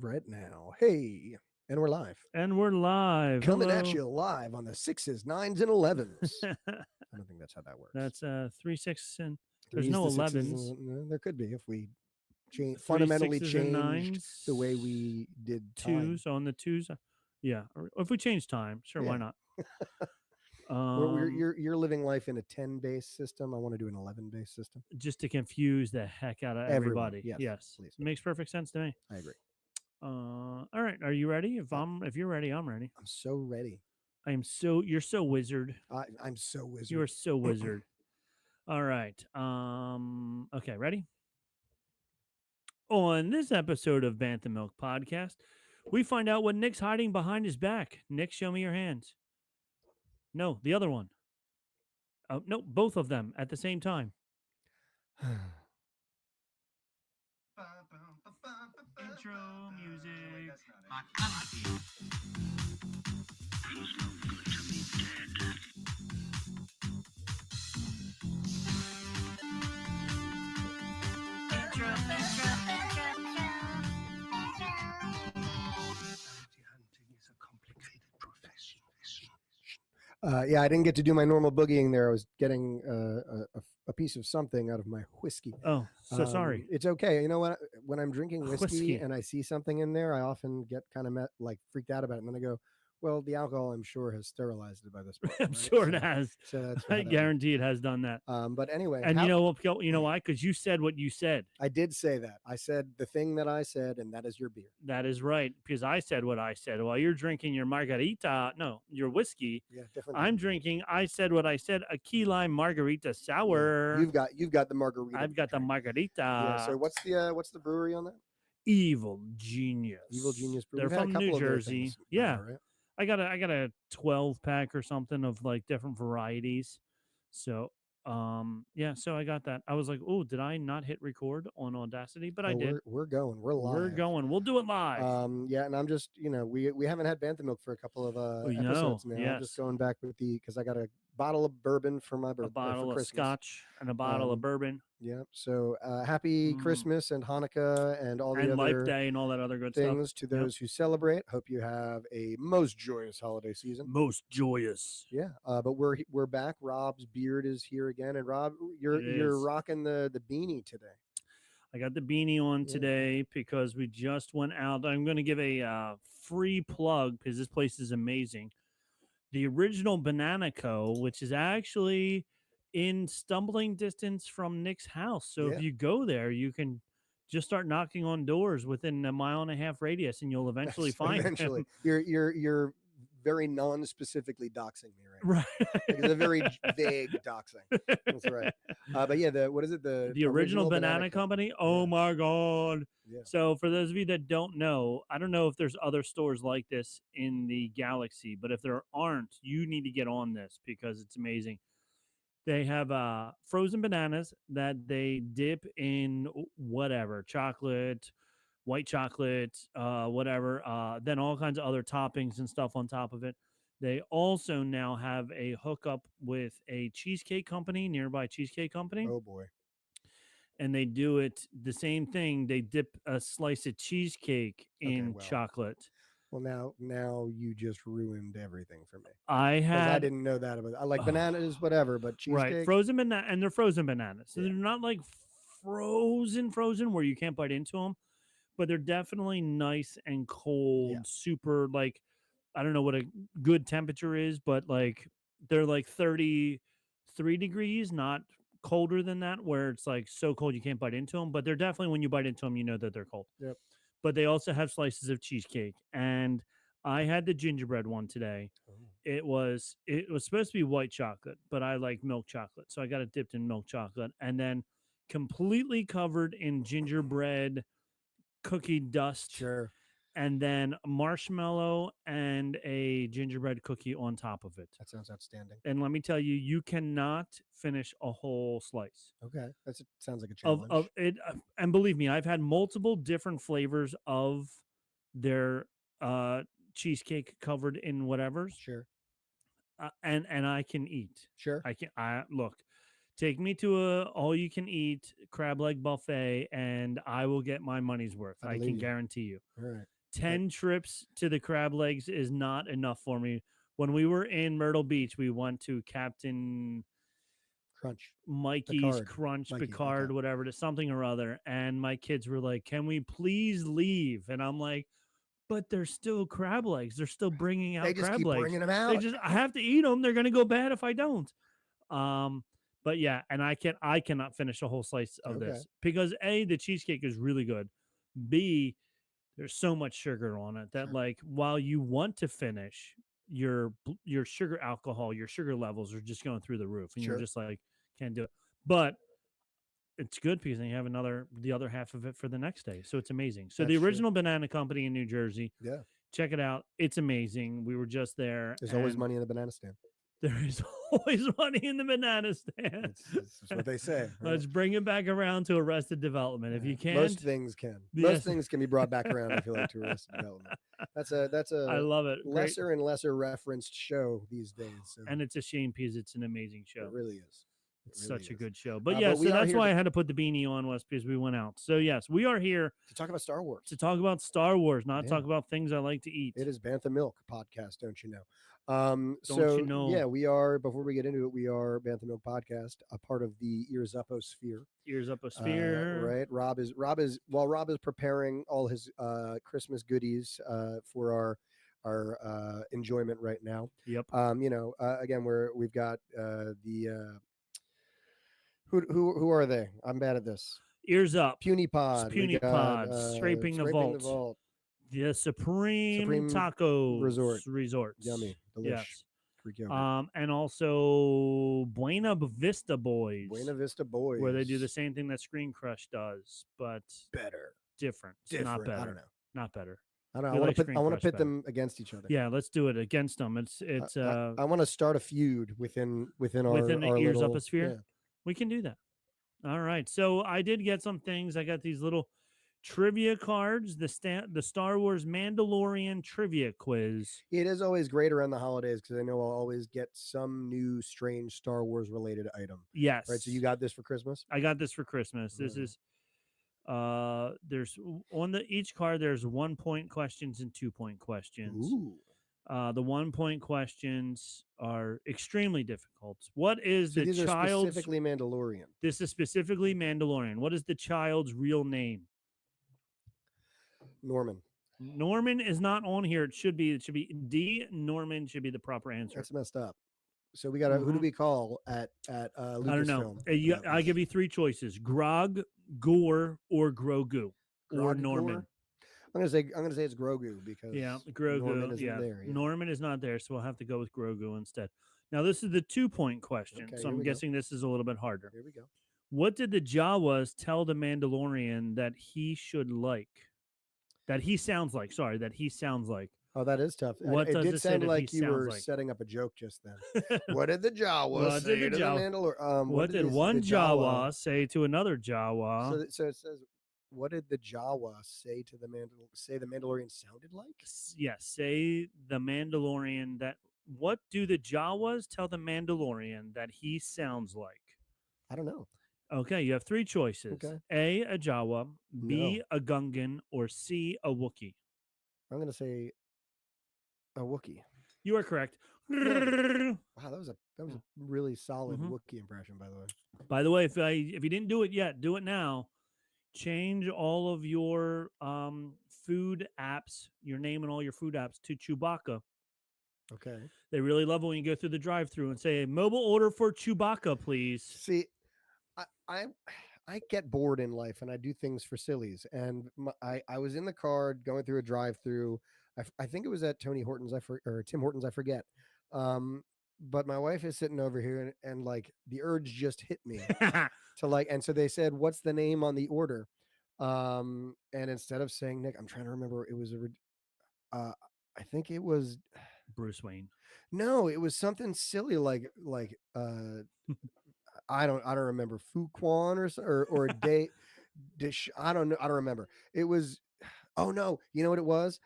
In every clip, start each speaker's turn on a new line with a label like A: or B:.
A: right now. Hey, and we're live.
B: And we're live.
A: Coming at
B: Hello.
A: you live on the sixes, nines, and 11s. I don't think that's how that works.
B: That's 3 6 and there's
A: Threes,
B: no
A: the sixes,
B: 11s.
A: and there could be if we
B: Three
A: fundamentally
B: sixes and
A: changed the way
B: nines.
A: we did time.
B: Twos on the twos. Yeah. Or if we change time, sure,
A: Yeah,
B: why not?
A: you're living life in a 10 base system. I want to do an 11 base system.
B: Just to confuse the heck out of
A: Everyone,
B: everybody.
A: yes,
B: Yes.
A: please.
B: Makes perfect sense to me.
A: I agree.
B: All right. Are you ready?
A: Uh,
B: If you're ready, I'm ready.
A: I'm so ready.
B: You're so wizard.
A: I'm so wizard.
B: You are so wizard. All right. Okay, ready? On this episode of Bantha Milk Podcast, we find out what Nick's hiding behind his back. Nick, show me your hands. No, the other one. No, both of them at the same time. Intro music.
A: Yeah, I didn't get to do my normal boogieing there. I was getting a piece of something out of my whiskey.
B: Oh, so sorry.
A: It's okay. You know what? When I'm drinking whiskey,
B: Whiskey.
A: and I see something in there, I often get kind of like freaked out about it. And then I go, well, the alcohol, I'm sure, has sterilized it by this point.
B: I'm
A: right?
B: sure it has.
A: So that's
B: I guarantee it has done that.
A: But anyway,
B: And you know what? You know why? Because you said what you said.
A: I did say that. I said the thing that I said, and that is your beer.
B: That is right. Because I said what I said. While you're drinking your margarita, no, your whiskey.
A: Yeah, different.
B: I'm drinking. I said what I said. A key lime margarita sour.
A: Yeah, you've got the margarita.
B: I've got the margarita.
A: Yeah. So what's the brewery on that?
B: Evil Genius.
A: Evil Genius Brewery.
B: They're from New Jersey. Yeah.
A: Right?
B: I got a 12 pack or something of like different varieties. So yeah, so I got that. I was like, oh, did I not hit record on Audacity? But I did.
A: We're going. We're live.
B: We're going. We'll do it live.
A: Yeah, and I'm just, we haven't had Bantha Milk for a couple of episodes now.
B: Yes.
A: I'm just going back with because I got a bottle of bourbon for my birthday.
B: A bottle
A: for
B: of
A: Christmas.
B: scotch and a bottle of bourbon.
A: Yeah. So happy Christmas and Hanukkah and all the
B: and
A: other
B: Life Day and all that other good
A: things
B: stuff.
A: to those who celebrate. Hope you have a most joyous holiday season.
B: Most joyous.
A: Yeah. But we're back. Rob's beard is here again, and Rob, you're rocking the beanie today.
B: I got the beanie on today because we just went out. I'm going to give a free plug because this place is amazing. The original Banana Co., which is actually in stumbling distance from Nick's house. So if you go there, you can just start knocking on doors within a 1.5 mile radius, and you'll eventually find him.
A: You're very non-specifically doxing me right now. Right. It's a very vague doxing. That's right. But yeah, what is it?
B: The original Banana Company? Oh my God.
A: Yeah.
B: So for those of you that don't know, I don't know if there's other stores like this in the galaxy, but if there aren't, you need to get on this because it's amazing. They have frozen bananas that they dip in whatever, chocolate, white chocolate, whatever, then all kinds of other toppings and stuff on top of it. They also now have a hookup with a cheesecake company, nearby cheesecake company.
A: Oh boy.
B: And they do it the same thing. They dip a slice of cheesecake in chocolate.
A: Well, now you just ruined everything for me.
B: I
A: didn't know that about. I like bananas, whatever, but cheesecake.
B: Right, frozen banana, and they're frozen bananas. So they're not like frozen where you can't bite into them, but they're definitely nice and cold, super like, I don't know what a good temperature is, but like they're like 33 degrees, not colder than that, where it's like so cold you can't bite into them. But they're definitely, when you bite into them, you know that they're cold.
A: Yep.
B: But they also have slices of cheesecake, and I had the gingerbread one today. Oh. It was supposed to be white chocolate, but I like milk chocolate, so I got it dipped in milk chocolate, and then completely covered in gingerbread cookie dust.
A: Sure.
B: And then marshmallow and a gingerbread cookie on top of it.
A: That sounds outstanding.
B: And let me tell you, you cannot finish a whole slice.
A: Okay, sounds like a challenge.
B: Of it, and believe me, I've had multiple different flavors of their cheesecake covered in whatever's.
A: Sure.
B: And I can eat.
A: Sure.
B: I can. Look. Take me to a all you can eat crab leg buffet and I will get my money's worth.
A: I
B: I
A: believe
B: can
A: you.
B: guarantee you.
A: All right.
B: 10 trips to the crab legs is not enough for me. When we were in Myrtle Beach, we went to Captain
A: Crunch.
B: Mikey's
A: Picard.
B: Crunch
A: Mikey.
B: Picard,
A: Okay.
B: whatever, to something or other. And my kids were like, "Can we please leave?" And I'm like, "But they're still crab legs. They're still bringing
A: They
B: out
A: just
B: crab
A: keep
B: legs.
A: bringing them
B: They
A: out.
B: just, I have to eat them. They're gonna go bad if I don't." But yeah, and I cannot finish a whole slice of
A: Okay.
B: this because A, the cheesecake is really good. B, there's so much sugar on it that
A: Sure.
B: like while you want to finish, your sugar alcohol, your sugar levels are just going through the roof, and you're
A: Sure.
B: just like can't do it. But it's good because then you have the other half of it for the next day. So it's amazing. So
A: That's
B: the
A: true.
B: original banana company in New Jersey,
A: Yeah.
B: check it out. It's amazing. We were just there
A: There's always
B: and
A: money in the banana stand.
B: there is always money in the banana stand.
A: That's what they say. Right?
B: Let's bring it back around to Arrested Development. If you can't,
A: most things can.
B: yes.
A: Most things can be brought back around. I feel like to Arrested Development. That's
B: I
A: a
B: love it. Great.
A: lesser and lesser referenced show these days. So
B: And it's a shame because it's an amazing show.
A: it really is.
B: It's
A: really
B: such a
A: is.
B: good show. But
A: But we
B: so
A: are
B: that's
A: here
B: why
A: to-
B: I had to put the beanie on, was because we went out. So yes, we are here
A: To talk about Star Wars.
B: to talk about Star Wars, not
A: Yeah.
B: talk about things I like to eat.
A: It is Bantha Milk podcast, don't you know?
B: Don't you know?
A: Yeah, we are. Before we get into it, we are Bantha Milk podcast, a part of the Ears Uppo sphere.
B: Ears up a sphere.
A: Right. Rob is while Rob is preparing all his Christmas goodies for our enjoyment right now.
B: Yep.
A: Again, we've got the who are they? I'm bad at this.
B: Ears up.
A: Puny Pod.
B: Puny
A: we got,
B: Pod. Scraping the Vault. The Supreme Taco Resort.
A: Yummy. Delicious.
B: Yes.
A: Greek yogurt.
B: And also Buena Vista Boys.
A: Buena Vista Boys.
B: Where they do the same thing that Screen Crush does, but
A: better.
B: different. Not better.
A: I don't know.
B: Not better.
A: I don't
B: We
A: know.
B: like Screen
A: I want to
B: Crush
A: pit
B: better.
A: them against each other.
B: Yeah, let's do it against them. It's
A: I want to start a feud within our
B: within the
A: our
B: Ears
A: little,
B: Up a Sphere.
A: yeah.
B: We can do that. All right. So I did get some things. I got these little trivia cards, the Star Wars Mandalorian trivia quiz.
A: It is always great around the holidays because I know I'll always get some new strange Star Wars related item.
B: Yes.
A: Right. So you got this for Christmas?
B: I got this for Christmas. This is there's on each card there's 1 point questions and 2 point questions.
A: Ooh.
B: The 1 point questions are extremely difficult. What is
A: So
B: the
A: these are
B: child's
A: specifically Mandalorian?
B: This is specifically Mandalorian. What is the child's real name?
A: Norman.
B: Norman is not on here. It should be D. Norman should be the proper answer.
A: That's messed up. So we got who do we call at Lucasfilm?
B: I don't know. I give you 3 choices: Grog, Gore, or Grogu, or Norman.
A: Gore? I'm gonna say it's Grogu because
B: Grogu.
A: Norman isn't there. Yeah.
B: Norman is not there, so we'll have to go with Grogu instead. Now this is the 2 point question,
A: Okay,
B: so I'm guessing this is a little bit harder.
A: Here we go.
B: What did the Jawas tell the Mandalorian that he should like? That he sounds like. Sorry, that he sounds like.
A: Oh, that is tough.
B: What
A: it
B: does
A: did
B: it say
A: sound
B: that
A: like
B: he
A: you
B: sounds
A: were
B: like?
A: setting up a joke just then. What did the Jawas say to the Mandalorian?
B: What did one Jawa say to another Jawa?
A: So it says, what did the Jawa say to the Mandalorian sounded like?
B: Yes, say the Mandalorian that. What do the Jawas tell the Mandalorian that he sounds like?
A: I don't know.
B: Okay, you have 3 choices.
A: Okay.
B: A Jawa, B a Gungan, or C a Wookiee.
A: I'm going to say a Wookiee.
B: You are correct.
A: Wow, that was a really solid Wookiee impression, by the way.
B: By the way, if you didn't do it yet, do it now. Change all of your food apps, your name and all your food apps to Chewbacca.
A: Okay.
B: They really love it when you go through the drive-thru and say, "Mobile order for Chewbacca, please."
A: See, I get bored in life and I do things for sillies. And I was in the car going through a drive-through. I think it was at Tony Hortons or Tim Hortons, I forget. But my wife is sitting over here and like the urge just hit me to like, and so they said, "What's the name on the order?" And instead of saying Nick, I'm trying to remember. It was I think it was
B: Bruce Wayne.
A: No, it was something silly like I don't remember Fuquan or Dish. I don't know. I don't remember. It was oh no, you know what it was?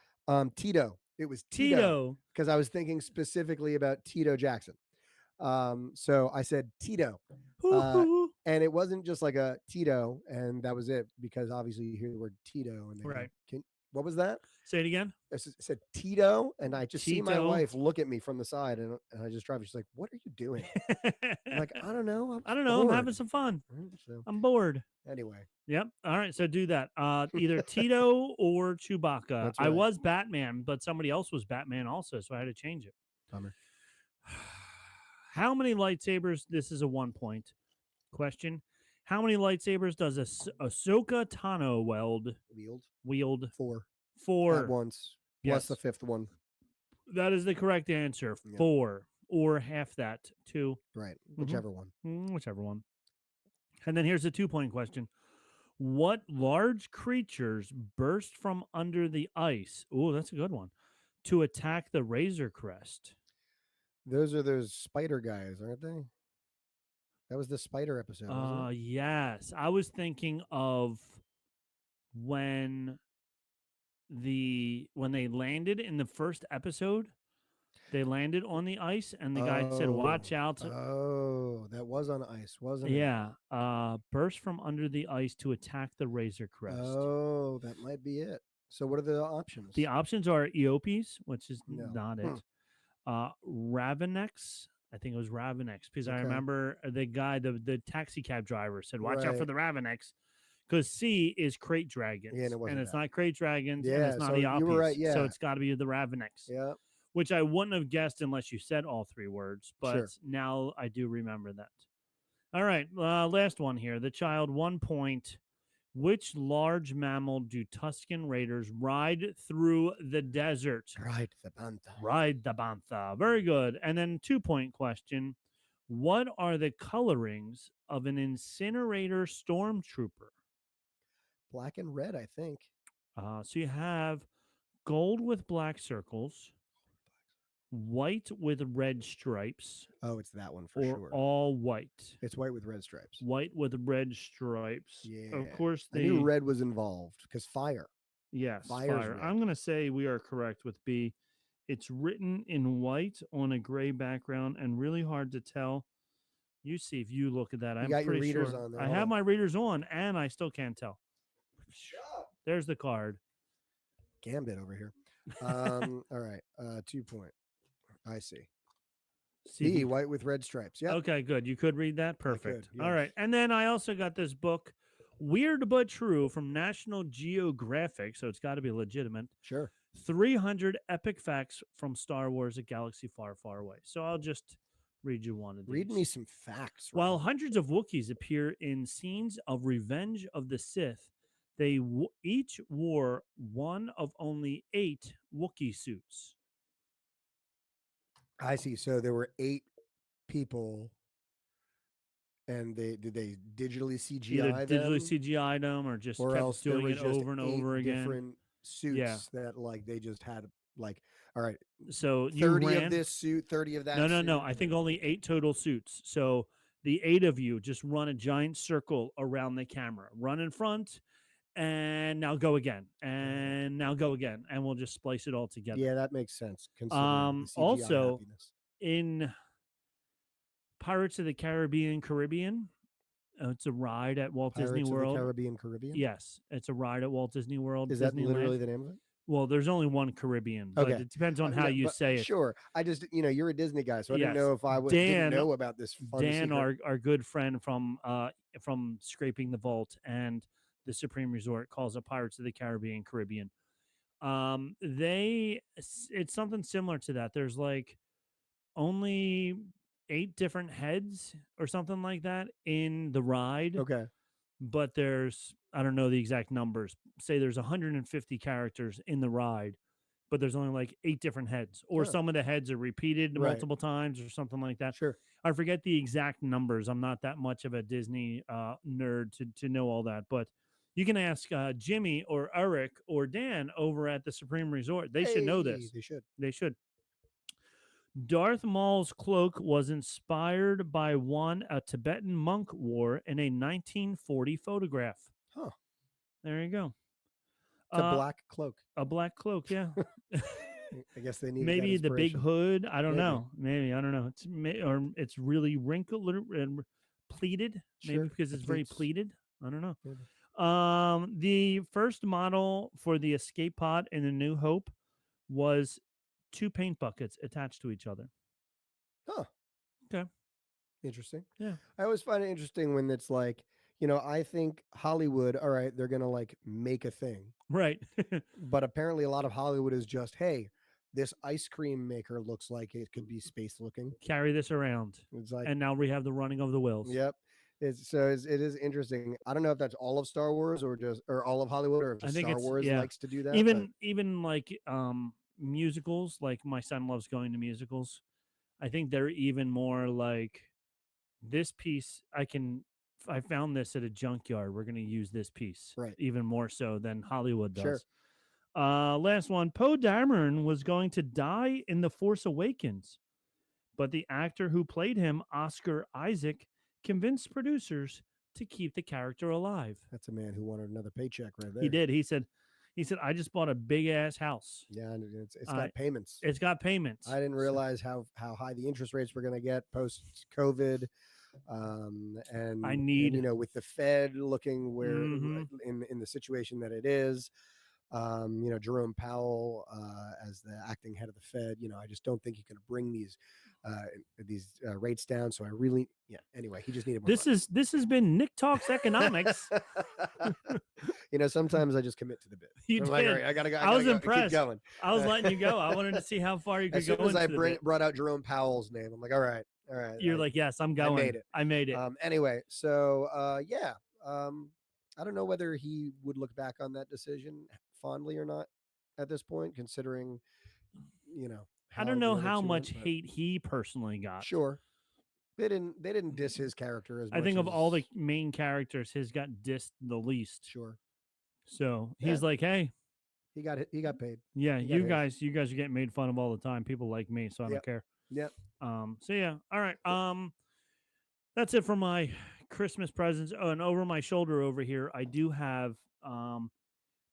A: Tito. It was Tito because I was thinking specifically about Tito Jackson. So I said Tito. Uh,
B: Hoo-hoo.
A: and it wasn't just like a Tito, and that was it, because obviously you hear the word Tito, and they go,
B: Right.
A: what was that?
B: Say it again.
A: Said Tito, and I just see my
B: Tito.
A: wife look at me from the side, and I just drive. She's like, "What are you doing?" I'm like, "I don't know. I'm
B: I
A: just
B: don't know. I'm having
A: bored."
B: some fun.
A: So
B: I'm bored.
A: anyway,
B: Yep. All right. So do that. Either Tito or Chewbacca.
A: that's
B: I
A: right.
B: was Batman, but somebody else was Batman also, so I had to change it.
A: Bummer.
B: How many lightsabers? This is a 1 point question. How many lightsabers does Ahsoka Tano
A: Wheeled
B: wield?
A: 4 at
B: Four.
A: once, plus the
B: Yes,
A: fifth one.
B: that is the correct answer.
A: Yep.
B: Four or half that. Two.
A: Right.
B: Mm-hmm.
A: Whichever one.
B: Whichever one. And then here's a 2 point question. What large creatures burst from under the ice? Oh, that's a good one. To attack the Razor Crest.
A: Those are those spider guys, aren't they? That was the spider episode, wasn't it?
B: Yes. I was thinking of when when they landed in the first episode. They landed on the ice and the guy said,
A: Oh,
B: "Watch out."
A: oh, that was on ice, wasn't it?
B: Yeah. Burst from under the ice to attack the Razor Crest.
A: Oh, that might be it. So what are the options?
B: The options are Eopes, which is
A: No.
B: not it. Ravenex. I think it was Ravenex because I
A: Okay.
B: remember the guy, the taxi cab driver said, "Watch out for
A: Right.
B: the Ravenex," because C is crate
A: Yeah, and
B: dragons,
A: it
B: and
A: wasn't
B: it's
A: that.
B: not crate dragons, and it's
A: Yeah.
B: not
A: So you were right.
B: Eopes, so
A: Yeah.
B: it's got to be the Ravenex,
A: Yeah.
B: which I wouldn't have guessed unless you said all three words. But
A: Sure.
B: now I do remember that. All right, last one here. The child 1 point. Which large mammal do Tuscan Raiders ride through the desert?
A: Right. The Bantha.
B: Ride the Bantha. Very good. And then 2 point question. What are the colorings of an incinerator stormtrooper?
A: Black and red, I think.
B: So you have gold with black circles, white with red stripes,
A: Oh, it's that one for
B: or
A: sure.
B: all white.
A: It's white with red stripes.
B: White with red stripes.
A: Yeah.
B: Of course,
A: I knew red was involved because fire.
B: yes,
A: Fire's
B: fire.
A: red.
B: I'm going to say we are correct with B. It's written in white on a gray background and really hard to tell. You see if you look at that.
A: You
B: I'm
A: got your
B: pretty
A: readers
B: sure.
A: on there.
B: I
A: Hold
B: have
A: on.
B: my readers on and I still can't tell. There's the card.
A: Gambit over here. All right. 2 point. I see.
B: See if
A: B,
B: you,
A: white with red stripes. Yep.
B: okay, good. You could read that.
A: I could,
B: Perfect.
A: yes.
B: All right. And then I also got this book, Weird But True, from National Geographic. So it's got to be legitimate.
A: Sure.
B: 300 epic facts from Star Wars: A Galaxy Far, Far Away. So I'll just read you one of these.
A: Read me some facts.
B: While
A: Rob.
B: hundreds of Wookiees appear in scenes of Revenge of the Sith, they each wore one of only 8 Wookiee suits.
A: I see. So there were 8 people, and they digitally CGI
B: Either
A: them,
B: digitally CGI'd them or just
A: or
B: kept
A: else there
B: doing
A: was
B: it
A: just
B: over and
A: 8
B: over again.
A: different suits that like they just had like, all right,
B: So
A: 30
B: you
A: of this suit, 30 of that.
B: No,
A: suit.
B: I think only 8 total suits. So the 8 of you just run a giant circle around the camera. Run in front, and now go again, and now go again, and we'll just splice it all together.
A: Yeah, that makes sense considering the CGI
B: Also,
A: happiness.
B: in Pirates of the Caribbean, it's a ride at Walt
A: Pirates
B: Disney
A: of
B: World.
A: the Caribbean.
B: Yes, it's a ride at Walt Disney World.
A: Is
B: Disneyland.
A: that literally the name of it?
B: Well, there's only one Caribbean, but
A: Okay.
B: it depends on how
A: No,
B: you
A: but
B: say it.
A: Sure. I just, you're a Disney guy, so I didn't
B: Yes.
A: know if I didn't know about this fun
B: Dan,
A: secret.
B: our good friend from Scraping the Vault and the Supreme Resort, calls it Pirates of the Caribbean. It's something similar to that. There's like only 8 different heads or something like that in the ride.
A: Okay.
B: But there's, I don't know the exact numbers. Say there's 150 characters in the ride, but there's only like 8 different heads, or some of the heads are repeated
A: Right.
B: multiple times or something like that.
A: Sure.
B: I forget the exact numbers. I'm not that much of a Disney nerd to know all that, but you can ask Jimmy or Eric or Dan over at the Supreme Resort. They should know this.
A: They should.
B: They should. Darth Maul's cloak was inspired by one a Tibetan monk wore in a 1940 photograph.
A: Huh.
B: There you go.
A: It's a black cloak.
B: A black cloak, yeah.
A: I guess they needed that
B: Maybe the big
A: inspiration.
B: hood. I don't
A: Maybe.
B: know. Maybe I don't know. Or it's really wrinkled and pleated. Maybe
A: Sure.
B: because
A: The
B: it's very
A: pleats.
B: pleated. I don't know.
A: Maybe.
B: The first model for the escape pod in the New Hope was two paint buckets attached to each other.
A: Huh.
B: Okay.
A: Interesting.
B: Yeah.
A: I always find it interesting when it's like, I think Hollywood, all right, they're gonna like make a thing.
B: Right.
A: But apparently a lot of Hollywood is just, hey, this ice cream maker looks like it could be space looking.
B: Carry this around.
A: It's like,
B: And now we have the running of the wheels.
A: yep. It is interesting. I don't know if that's all of Star Wars or all of Hollywood or if
B: I
A: just
B: think
A: Star
B: it's
A: Wars
B: yeah.
A: likes to do that, but
B: Even like musicals, like my son loves going to musicals. I think they're even more like this piece I found this at a junkyard. We're going to use this piece
A: right.
B: even more so than Hollywood
A: Sure.
B: does. Last one. Poe Dameron was going to die in The Force Awakens, but the actor who played him, Oscar Isaac, convinced producers to keep the character alive.
A: That's a man who wanted another paycheck right
B: He
A: there.
B: did. He said, I just bought a big ass house.
A: Yeah, and it's
B: Uh,
A: got payments.
B: it's got payments.
A: I didn't
B: So
A: realize how high the interest rates were going to get post COVID,
B: I
A: and
B: need.
A: with the Fed looking where
B: Mm-hmm.
A: in the situation that it is, Jerome Powell as the acting head of the Fed, I just don't think he can bring these rates down. So I really, yeah. Anyway, he just needed more money.
B: This has been Nick Talks Economics.
A: Sometimes I just commit to the bit.
B: You
A: I'm like, all
B: did.
A: right, I gotta go. I
B: I was
A: gotta go. Keep
B: impressed.
A: going.
B: I was letting you go. I wanted to see how far you could
A: As soon
B: go
A: as I
B: into the bit.
A: brought out Jerome Powell's name, I'm like, all right,
B: You're like, yes, I'm
A: I
B: going.
A: made it.
B: I made it.
A: Anyway, so yeah, I don't know whether he would look back on that decision fondly or not at this point, considering
B: I don't
A: how
B: know
A: the other
B: how
A: two went.
B: much
A: But
B: hate he personally got.
A: sure, they didn't diss his character as
B: I
A: much
B: think of
A: as
B: all the main characters, his got dissed the least.
A: sure.
B: So
A: Yeah,
B: he's like, hey,
A: he got paid.
B: yeah,
A: He got his.
B: you guys are getting made fun of all the time. People like me, so I don't
A: Yep.
B: care.
A: Yep.
B: So yeah, all right. That's it for my Christmas presents. Oh, and over my shoulder over here, I do have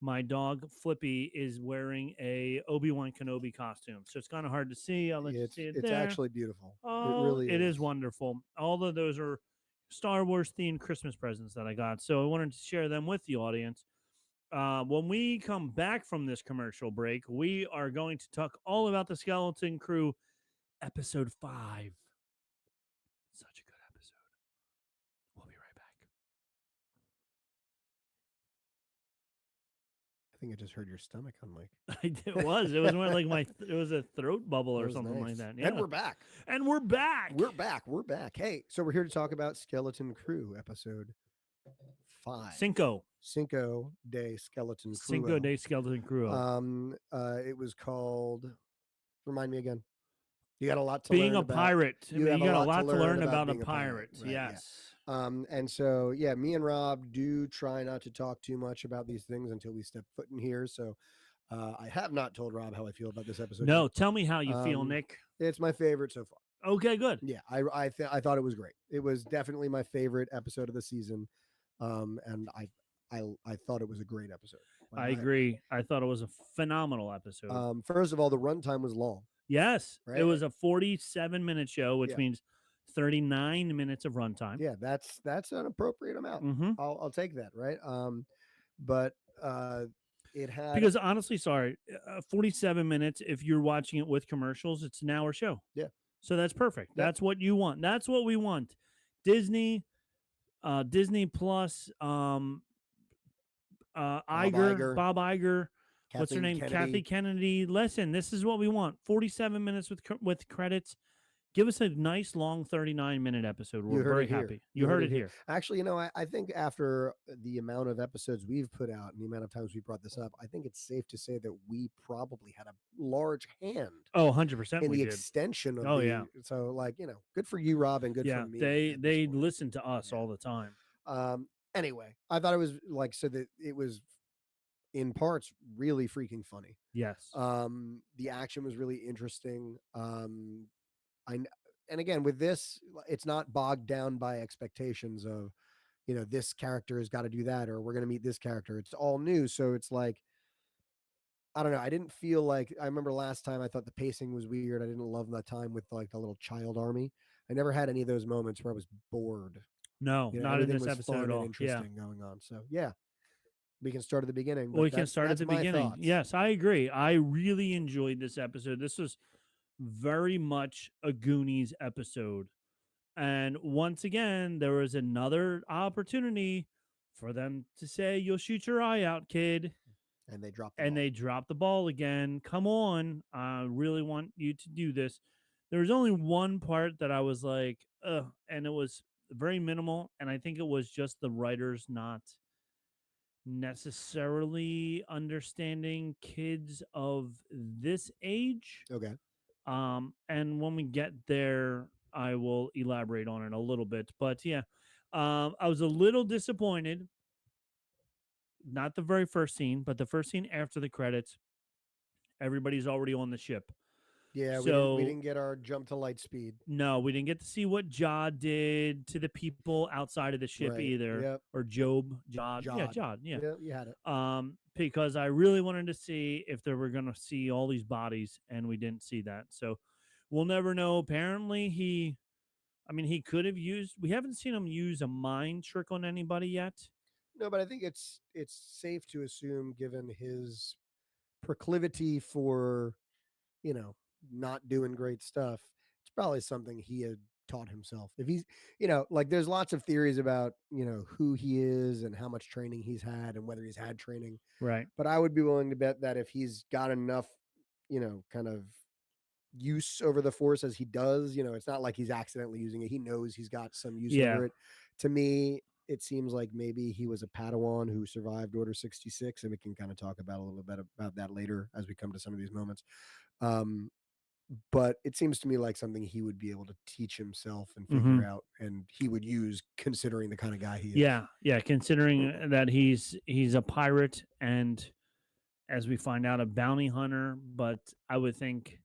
B: my dog Flippy is wearing a Obi-Wan Kenobi costume. So it's kind of hard to see. I'll let you see it
A: It's
B: there.
A: actually beautiful. It
B: Oh,
A: really
B: it is
A: is.
B: wonderful. All of those are Star Wars themed Christmas presents that I got. So I wanted to share them with the audience. When we come back from this commercial break, we are going to talk all about the Skeleton Crew episode 5. Such a good episode. We'll be right back.
A: I think I just heard your stomach on mic.
B: It was. It was more like it was a throat bubble
A: That
B: or
A: was
B: something like
A: nice.
B: that. Yeah.
A: And we're back.
B: And we're back.
A: We're back. We're back. Hey, so we're here to talk about Skeleton Crew episode 5. Cinco de Skeleton Crew.
B: Cinco de Skeleton Crew.
A: It was called. Remind me again. You got a lot to
B: being
A: learn
B: a
A: about.
B: pirate.
A: You
B: got a lot
A: to
B: to learn
A: about
B: about a
A: being
B: pirate.
A: right, yeah.
B: Yes.
A: And so yeah, me and Rob do try not to talk too much about these things until we step foot in here. So I have not told Rob how I feel about this episode.
B: No,
A: yet.
B: tell me how you feel, Nick.
A: It's my favorite so far.
B: Okay, good.
A: Yeah, I thought it was great. It was definitely my favorite episode of the season, and I thought it was a great episode.
B: I agree. I thought it was a phenomenal episode.
A: First of all, the runtime was long.
B: Yes,
A: right?
B: It was a 47-minute show, which
A: Yeah.
B: means 39 minutes of runtime.
A: Yeah, that's an appropriate amount.
B: Mm-hmm.
A: I'll take that, right? But it had
B: Because honestly, sorry, 47 minutes. If you're watching it with commercials, it's an hour show.
A: Yeah.
B: So that's perfect.
A: Yep.
B: That's what you want. That's what we want. Disney Plus, Bob Iger. What's her name?
A: Kennedy.
B: Kathy Kennedy. Listen, this is what we want. 47 minutes with credits. Give us a nice long 39-minute episode. We're very happy. You heard it here.
A: Actually, I think after the amount of episodes we've put out and the amount of times we brought this up, I think it's safe to say that we probably had a large hand.
B: Oh, 100%
A: in
B: we
A: the
B: did.
A: extension of
B: yeah.
A: So good for you, Rob, and good for me.
B: They listen to us all the time.
A: Anyway, I thought it was that it was in parts really freaking funny.
B: Yes.
A: The action was really interesting. And again, with this, it's not bogged down by expectations of, this character has got to do that, or we're going to meet this character. It's all new. So it's like, I don't know. I didn't feel like I remember last time I thought the pacing was weird. I didn't love that time with like the little child army. I never had any of those moments where I was bored.
B: No,
A: You know,
B: not in
A: everything
B: this
A: was
B: episode at
A: fun and
B: all. Yeah.
A: interesting going on. So yeah, we can start at the beginning,
B: Well,
A: but
B: we can start at
A: that's
B: the
A: my
B: beginning.
A: thoughts.
B: Yes, I agree. I really enjoyed this episode. This was very much a Goonies episode. And once again, there was another opportunity for them to say, "You'll shoot your eye out, kid."
A: And they dropped the
B: And
A: ball.
B: they dropped the ball again. Come on. I really want you to do this. There was only one part that I was like, ugh, and it was very minimal. And I think it was just the writers not necessarily understanding kids of this age.
A: Okay.
B: And when we get there, I will elaborate on it a little bit. But yeah, I was a little disappointed. Not the very first scene, but the first scene after the credits. Everybody's already on the ship.
A: Yeah, we
B: So
A: didn't get our jump to light speed.
B: no, we didn't get to see what Jod did to the people outside of the ship
A: Right.
B: either.
A: Yep.
B: Or Job, Jod. Yeah,
A: Jod.
B: Jod. Yeah.
A: Yeah, you had it.
B: Because I really wanted to see if they were gonna see all these bodies, and we didn't see that. So we'll never know. Apparently he could have used we haven't seen him use a mind trick on anybody yet.
A: No, but I think it's safe to assume, given his proclivity for, you know, not doing great stuff, it's probably something he had taught himself. If he's, like there's lots of theories about, who he is and how much training he's had and whether he's had training.
B: Right.
A: But I would be willing to bet that if he's got enough, kind of use over the force as he does, it's not like he's accidentally using it. He knows he's got some use
B: Yeah.
A: over it. To me, it seems like maybe he was a Padawan who survived Order 66, and we can kind of talk about a little bit about that later as we come to some of these moments. Um, but it seems to me like something he would be able to teach himself and
B: Mm-hmm.
A: figure out, and he would use, considering the kind of guy he is.
B: Yeah, considering that he's a pirate and as we find out a bounty hunter, but I would think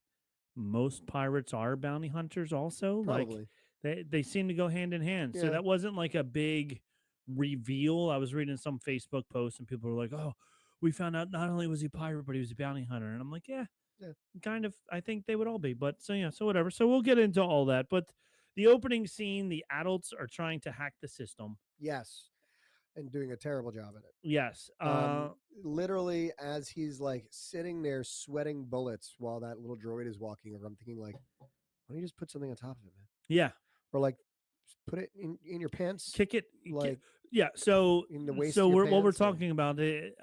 B: most pirates are bounty hunters also. Like
A: Probably.
B: they seem to go hand in hand. So
A: Yeah.
B: that wasn't like a big reveal. I was reading some Facebook posts and people were like, "Oh, we found out not only was he a pirate, but he was a bounty hunter." And I'm like, "Yeah,
A: Yeah.
B: kind of. I think they would all be." But so yeah, so whatever. So we'll get into all that. But the opening scene, the adults are trying to hack the system.
A: Yes. And doing a terrible job at it.
B: Yes.
A: Literally, as he's like sitting there sweating bullets while that little droid is walking over, I'm thinking, like, why don't you just put something on top of it, man?
B: Yeah.
A: Or like put it in your pants,
B: Kick it.
A: like
B: Yeah. So
A: in the waist
B: so
A: of your
B: we're what we're
A: pants.
B: talking about it.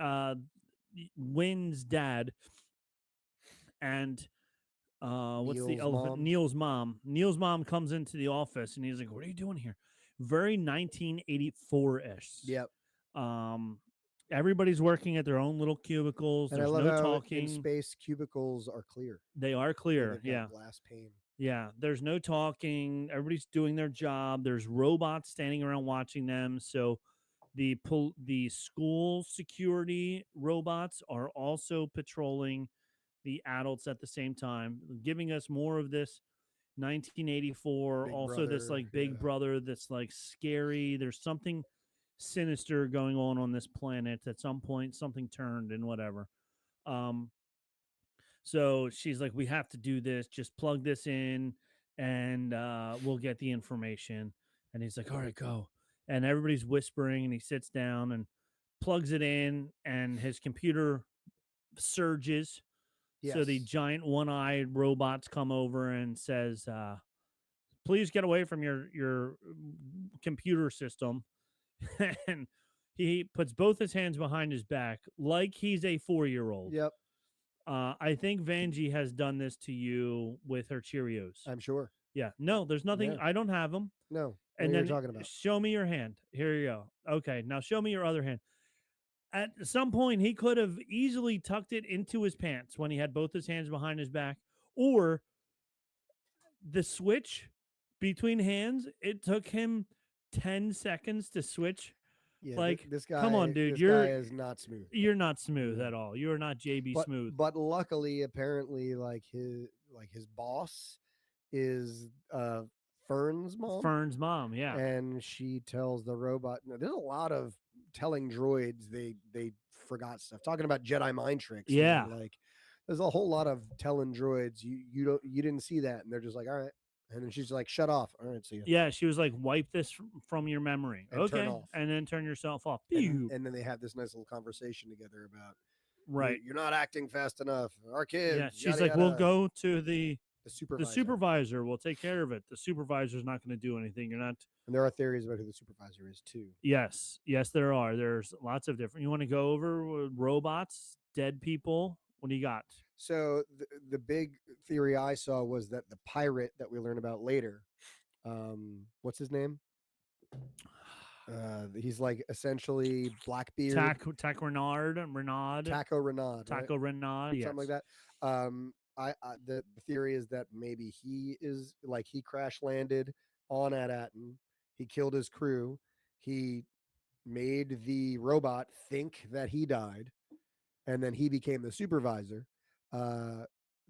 B: Wynn's dad and what's the
A: Neil's
B: elephant?
A: mom.
B: Neil's mom. Neil's mom comes into the office and he's like, "What are you doing here?" Very 1984 ish.
A: Yep.
B: Um, everybody's working at their own little cubicles.
A: And I
B: There's
A: love
B: no
A: how in
B: talking.
A: space cubicles are clear.
B: They are clear.
A: They've
B: Yeah.
A: got glass pane.
B: Yeah. There's no talking. Everybody's doing their job. There's robots standing around watching them. So the school security robots are also patrolling the adults at the same time, giving us more of this 1984.
A: Big
B: Also, this
A: brother.
B: like big brother that's like scary. There's something sinister going on this planet. At some point, something turned and whatever. Um, so she's like, "We have to do this. Just plug this in, and we'll get the information." And he's like, "All right, go." And everybody's whispering, and he sits down and plugs it in, and his computer surges. So the
A: Yes.
B: giant one-eyed robots come over and says, "Please get away from your computer system." And he puts both his hands behind his back like he's a 4-year-old.
A: Yep.
B: I think Vanjie has done this to you with her Cheerios.
A: I'm sure.
B: Yeah. No, there's nothing.
A: Yeah.
B: I don't have them.
A: No. What
B: And
A: are you
B: then
A: talking about?
B: show me your hand. Here you go. Okay. Now show me your other hand. At some point, he could have easily tucked it into his pants when he had both his hands behind his back, or the switch between hands. It took him 10 seconds to switch.
A: Yeah.
B: Like,
A: This guy.
B: come on, dude.
A: This guy is not smooth.
B: You're not smooth
A: No.
B: at all. You're not JB
A: But
B: smooth.
A: but luckily, apparently, like his boss is Fern's mom.
B: Fern's mom, yeah.
A: And she tells the robot. There's a lot of telling droids they forgot stuff. Talking about Jedi mind tricks,
B: Yeah.
A: like there's a whole lot of telling droids you didn't see that, and they're just like, all right, and then she's like, shut off. All right, see you,
B: Yeah, she was like, wipe this from your memory.
A: and turn
B: Okay.
A: off.
B: And then turn yourself off.
A: And
B: Pew.
A: and then they have this nice little conversation together about
B: Right.
A: you're not acting fast enough. Our
B: Yeah.
A: kids,
B: She's
A: yada
B: like, we'll
A: yada.
B: go to the
A: The
B: the
A: supervisor.
B: supervisor will take care of it. The supervisor's not going to do anything. You're not.
A: And there are theories about who the supervisor is too.
B: Yes. Yes, there are. There's lots of different. You want to go over robots, dead people? What do you got?
A: So the big theory I saw was that the pirate that we learn about later, what's his name? He's like essentially Blackbeard,
B: Tac Renaud,
A: Taco Renaud, right?
B: Taco Renaud. Yes.
A: Something like that. The theory is that maybe he is like he crash landed on At-Aten. He killed his crew. He made the robot think that he died, and then he became the supervisor. Uh,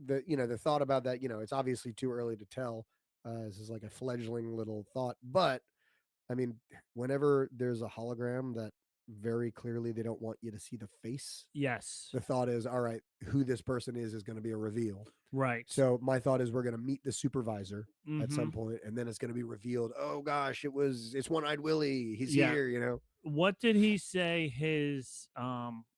A: the thought about that, it's obviously too early to tell. This is like a fledgling little thought, but I mean, whenever there's a hologram that very clearly they don't want you to see the face,
B: Yes.
A: the thought is, all right, who this person is going to be a reveal.
B: Right.
A: So my thought is we're going to meet the supervisor at
B: Mm-hmm.
A: some point, and then it's going to be revealed. Oh gosh, it's One-Eyed Willie. He's
B: Yeah.
A: here.
B: What did he say? His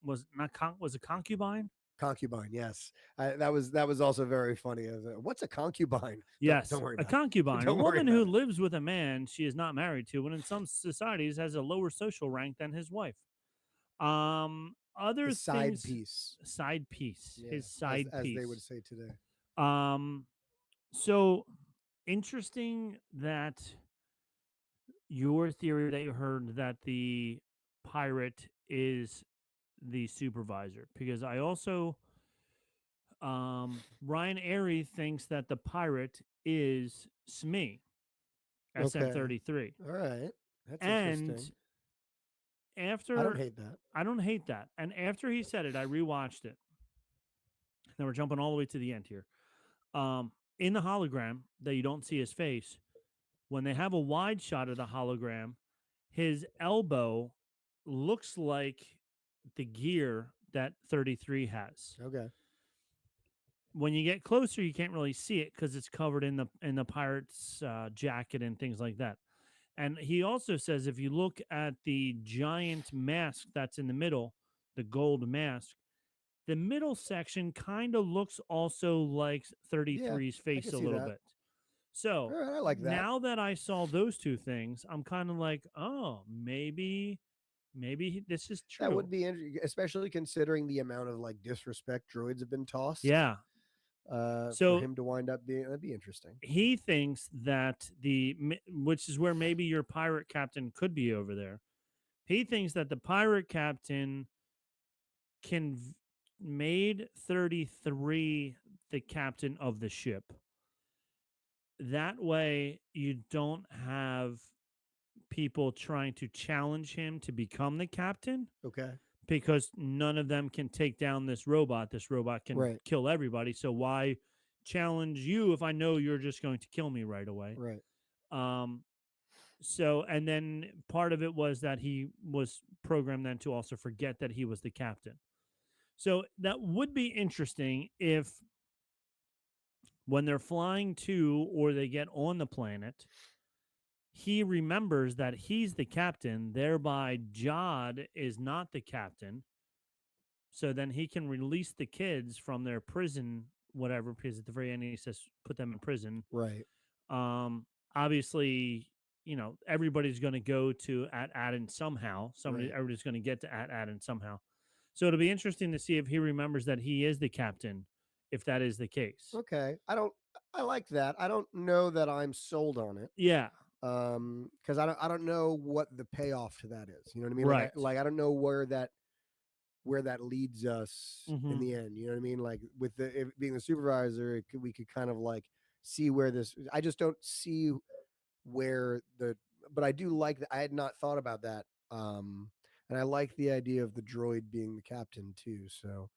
B: was not was a concubine.
A: Concubine, yes. That was also very funny. What's a concubine?
B: Yes,
A: Don't worry
B: a
A: about it.
B: concubine, a
A: Don't worry
B: woman who
A: about it.
B: lives with a man she is not married to, and in some societies has a lower social rank than his wife. Other
A: The side
B: things,
A: piece,
B: side piece,
A: yeah,
B: his side
A: as they would
B: piece.
A: say today.
B: Um, so interesting that your theory that you heard that the pirate is the supervisor, because I also Ryan Airy thinks that the pirate is Smee
A: Okay,
B: SM33.
A: all right, that's
B: And
A: interesting. I don't
B: after
A: hate that.
B: I don't hate that. And after he said it, I rewatched it. Now we're jumping all the way to the end here. In the hologram that you don't see his face, when they have a wide shot of the hologram, his elbow looks like the gear that 33 has.
A: Okay,
B: When you get closer, you can't really see it because it's covered in the pirate's jacket and things like that. And he also says if you look at the giant mask that's in the middle, the gold mask, the middle section kind of looks also like
A: yeah,
B: 33's
A: I
B: face
A: can
B: a
A: see
B: little
A: that.
B: bit.
A: All
B: So
A: right, I like that.
B: now that I saw those two things, I'm kind of like, oh, maybe this is
A: That would
B: true.
A: be interesting, especially considering the amount of like disrespect droids have been tossed.
B: Yeah.
A: For
B: So
A: him to wind up being that'd be interesting.
B: he thinks that which is where maybe your pirate captain could be over there. He thinks that the pirate captain can made 33 the captain of the ship. That way you don't have people trying to challenge him to become the captain
A: Okay,
B: because none of them can take down this robot. This robot can
A: right,
B: kill everybody. So why challenge you if I know you're just going to kill me right away?
A: right.
B: Um, so, and then part of it was that he was programmed then to also forget that he was the captain. So that would be interesting if when they're flying to or they get on the planet, he remembers that he's the captain, thereby Jod is not the captain. So then he can release the kids from their prison, whatever, because at the very end he says put them in prison.
A: Right.
B: Um, obviously, everybody's going to go to At-Aten somehow.
A: Right.
B: Everybody's going to get to At-Aten somehow. So it'll be interesting to see if he remembers that he is the captain, if that is the case.
A: Okay. I like that. I don't know that I'm sold on it.
B: Yeah.
A: Because I don't know what the payoff to that is. You know what I mean?
B: Right.
A: I don't know where that leads us in
B: Mm-hmm.
A: the end. You know what I mean? Like with being the supervisor, we could kind of like see where this. I just don't see where the. But I do like that. I had not thought about that. And I like the idea of the droid being the captain too. So,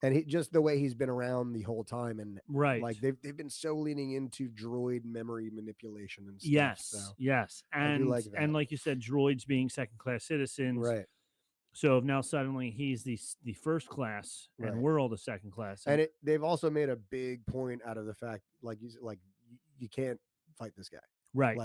A: and just the way he's been around the whole time, and
B: Right.
A: like they've been so leaning into droid memory manipulation and stuff.
B: Yes.
A: So
B: Yes.
A: I do like
B: And
A: that.
B: like you said, droids being second class citizens.
A: Right.
B: So now suddenly he's the first class, and
A: Right.
B: we're all the second class.
A: And
B: And
A: they've also made a big point out of the fact, like you said, like you can't fight this guy.
B: right,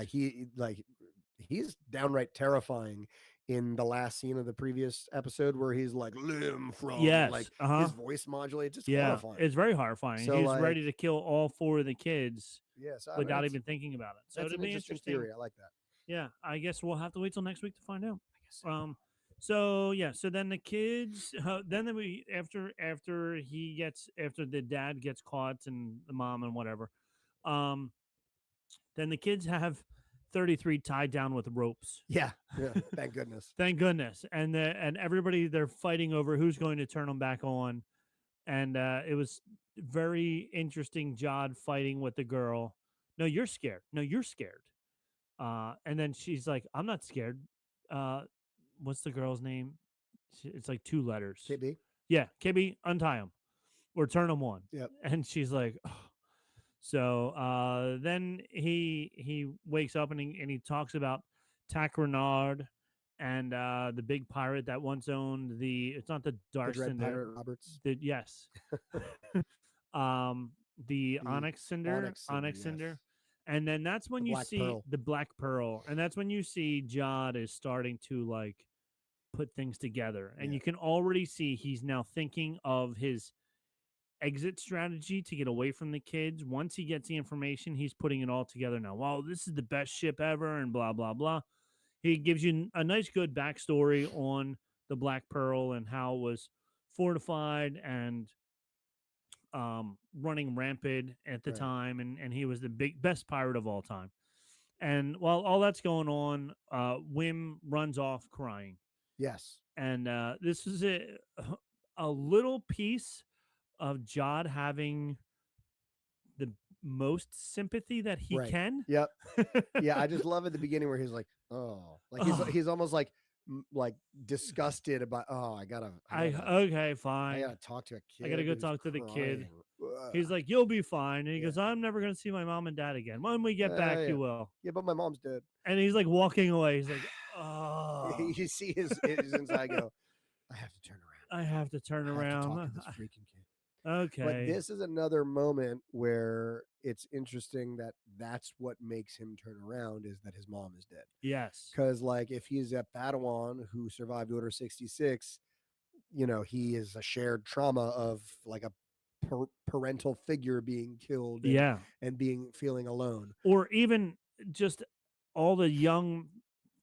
A: He's downright terrifying in the last scene of the previous episode where he's like limb from, and like
B: yes, uh huh,
A: his voice modulates. It's
B: yeah,
A: horrifying.
B: it's very horrifying.
A: So
B: He's
A: like,
B: ready to kill all four of the kids
A: yeah, so I mean
B: without even thinking about it. So
A: that's
B: it'll
A: an
B: be
A: interesting
B: interesting.
A: theory. I like that.
B: Yeah, I guess we'll have to wait till next week to find out.
A: I guess so.
B: Um, so yeah, so then the kids, then we after the dad gets caught and the mom and whatever, um, then the kids have 33 tied down with ropes.
A: Yeah, yeah. Thank goodness.
B: Thank goodness, and everybody they're fighting over who's going to turn them back on, and it was very interesting. Jod fighting with the girl. No, you're scared. No, you're scared. And then she's like, "I'm not scared." Uh, what's the girl's name? It's like two letters.
A: KB.
B: Yeah, Kibby, untie him or turn him on.
A: Yep.
B: And she's like, "Ugh." So then he wakes up and he talks about Tac Renard and the big pirate that once owned the. It's not the
A: The Dread
B: Darcinder.
A: Pirate Roberts.
B: The yes, um, the
A: The Onyx Cinder.
B: Onyx
A: Yes.
B: Cinder. And then that's
A: The
B: when you
A: Black
B: see
A: Pearl.
B: the Black Pearl, and that's when you see Jod is starting to like put things together, and
A: Yeah.
B: you can already see he's now thinking of his exit strategy to get away from the kids. Once he gets the information, he's putting it all together now. Wow, this is the best ship ever, and blah blah blah. He gives you a nice, good backstory on the Black Pearl and how it was fortified and running rampant at the
A: Right.
B: time, and he was the best pirate of all time. And while all that's going on, Wim runs off crying,
A: Yes.
B: and this is a little piece of Jod having the most sympathy that he
A: Right.
B: can.
A: Yep. Yeah, I just love at the beginning where he's like, "Oh," like
B: Oh,
A: he's almost like disgusted about. Oh,
B: okay,
A: I
B: fine.
A: gotta talk to a
B: I gotta
A: kid
B: go
A: who's
B: talk to the kid.
A: crying. Ugh.
B: He's like, "You'll be fine," and he
A: Yeah.
B: goes, "I'm never gonna see my mom and dad again. When we get back,
A: Yeah.
B: you will."
A: Yeah, but my mom's dead.
B: And he's like walking away. He's like, "Oh,
A: You see his inside go. I have to turn around.
B: I have to turn
A: I have to talk
B: around."
A: to this freaking kid. But
B: Okay.
A: this is another moment where it's interesting that that's what makes him turn around is that his mom is dead.
B: Yes.
A: Because like if he's a Padawan who survived Order 66, he is a shared trauma of like a parental figure being killed
B: Yeah.
A: and being feeling alone.
B: Or even just all the young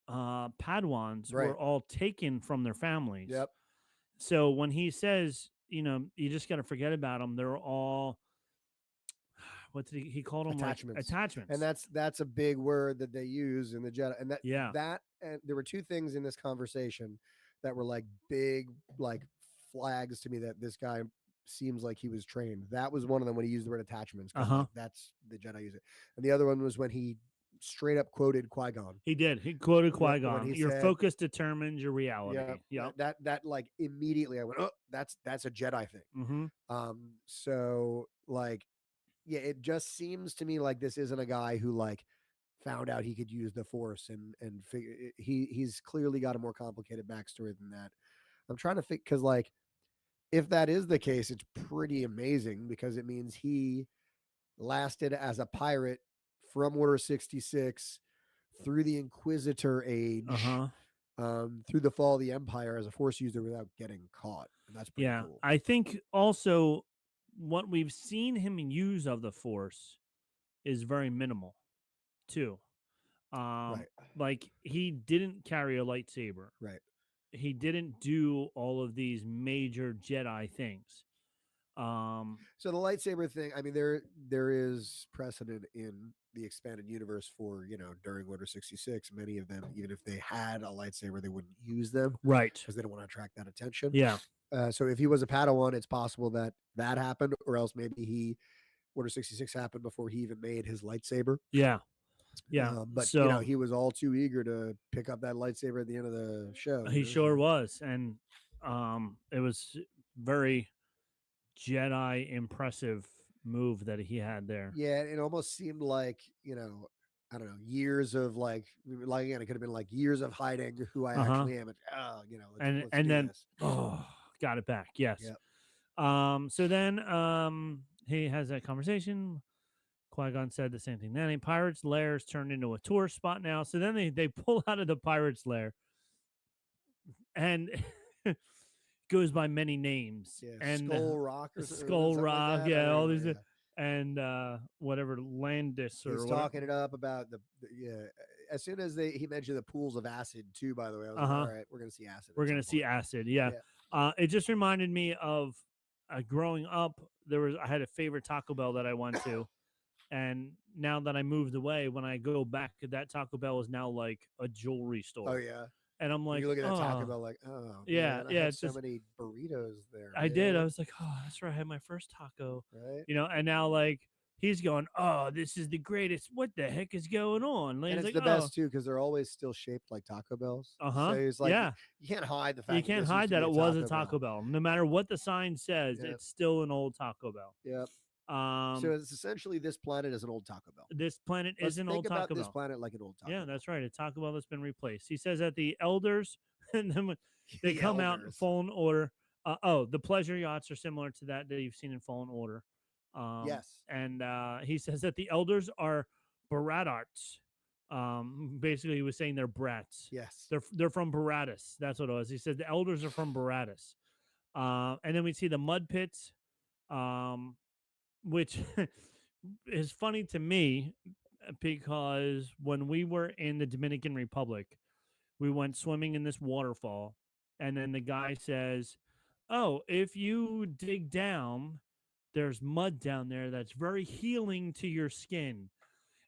B: Padawans
A: Right.
B: were all taken from their families.
A: Yep.
B: So when he says, you just got to forget about them, they're all, what did he called them? Like
A: Attachments. And
B: attachments.
A: that's a big word that they use in the Jedi. And
B: Yeah.
A: and there were two things in this conversation that were like big like flags to me that this guy seems like he was trained. That was one of them when he used the word attachments
B: Uh
A: because
B: huh.
A: like that's the Jedi use it. And the other one was when he straight up quoted Qui-Gon.
B: He did. He quoted
A: Yeah,
B: Qui
A: when
B: Gon.
A: he
B: Your
A: said,
B: focus determines your
A: yeah,
B: reality. Yep.
A: that like immediately I went, oh, that's a Jedi thing.
B: Mm-hmm.
A: So like, yeah, it just seems to me like this isn't a guy who like found out he could use the Force and figure he's clearly got a more complicated backstory than that. I'm trying to think because like if that is the case, it's pretty amazing because it means he lasted as a pirate from Order 66 through the Inquisitor
B: Uh
A: age,
B: huh.
A: through the fall of the Empire as a Force user without getting caught. And that's pretty
B: Yeah.
A: cool.
B: I think also what we've seen him use of the Force is very minimal too.
A: Right.
B: Like he didn't carry a lightsaber.
A: Right.
B: He didn't do all of these major Jedi things. Um,
A: So the lightsaber thing, I mean, there is precedent in the expanded universe for, during Order 66, many of them, even if they had a lightsaber, they wouldn't use them
B: right.
A: because they don't want to attract that attention.
B: Yeah.
A: So if he was a Padawan, it's possible that that happened, or else maybe Order 66 happened before he even made his lightsaber.
B: Yeah. Yeah.
A: But
B: So
A: he was all too eager to pick up that lightsaber at the end of the show.
B: he sure was, and it was very Jedi impressive move that he had there.
A: Yeah, it almost seemed like I don't know, years of like again, it could have been like years of hiding who I
B: Uh-huh.
A: actually am. And, oh, let's
B: And
A: do
B: then
A: this.
B: oh, got it back. Yes.
A: Yep.
B: So then he has that conversation. Qui-Gon said the same thing. Then a pirate's lair is turned into a tourist spot now. So then they pull out of the pirate's lair and goes by many names.
A: Yeah.
B: And
A: Skull Rock or
B: Skull
A: something like
B: Rock,
A: that. I
B: yeah, all
A: remember.
B: these
A: Yeah.
B: and whatever Landis
A: He's
B: or whatever.
A: talking it up about yeah. As soon as he mentioned the pools of acid too, by the way, I was like, all
B: Uh-huh.
A: right, we're gonna see acid
B: We're
A: at
B: gonna
A: some
B: see
A: point.
B: acid, yeah.
A: Yeah.
B: It just reminded me of growing up. I had a favorite Taco Bell that I went to, and now that I moved away, when I go back, that Taco Bell is now like a jewelry
A: Oh
B: store,
A: yeah.
B: and I'm
A: When
B: like,
A: you look at that Taco
B: oh,
A: Bell, like, oh
B: yeah,
A: man, I
B: yeah.
A: had
B: It's
A: so
B: just
A: many burritos there,
B: I did. I
A: man.
B: was like, oh, that's where I had my first taco,
A: Right.
B: And now like he's going, oh, this is the greatest. What the heck is going on? And
A: And
B: he's
A: it's
B: like,
A: the
B: oh,
A: best too because they're always still shaped like Taco Bells.
B: uh
A: So
B: huh,
A: it's like
B: yeah.
A: you can't hide the
B: You
A: fact that
B: can't
A: this used
B: hide
A: to
B: that
A: be a
B: it was a
A: Taco
B: Taco
A: Bell.
B: Bell. No matter what the sign says,
A: Yep.
B: it's still an old Taco Bell.
A: Yep. So
B: Um,
A: it's essentially this planet is an old Taco Bell.
B: this planet is
A: Let's
B: an
A: think
B: old
A: about
B: Taco
A: this
B: Bell.
A: planet like an old
B: Yeah,
A: Taco Bell.
B: that's right. A Taco Bell that's been replaced. He says that the elders, and then when they
A: The
B: come out in
A: elders.
B: Fallen Order. The pleasure yachts are similar to that you've seen in Fallen Order.
A: Yes.
B: And he says that the elders are Baratarts. Basically, he was saying they're brats.
A: Yes.
B: They're from Baratus. That's what it was. He said the elders are from Baratus. And then we see the mud pits, um, which is funny to me because when we were in the Dominican Republic, we went swimming in this waterfall, and then the guy says, "Oh, if you dig down, there's mud down there that's very healing to your skin."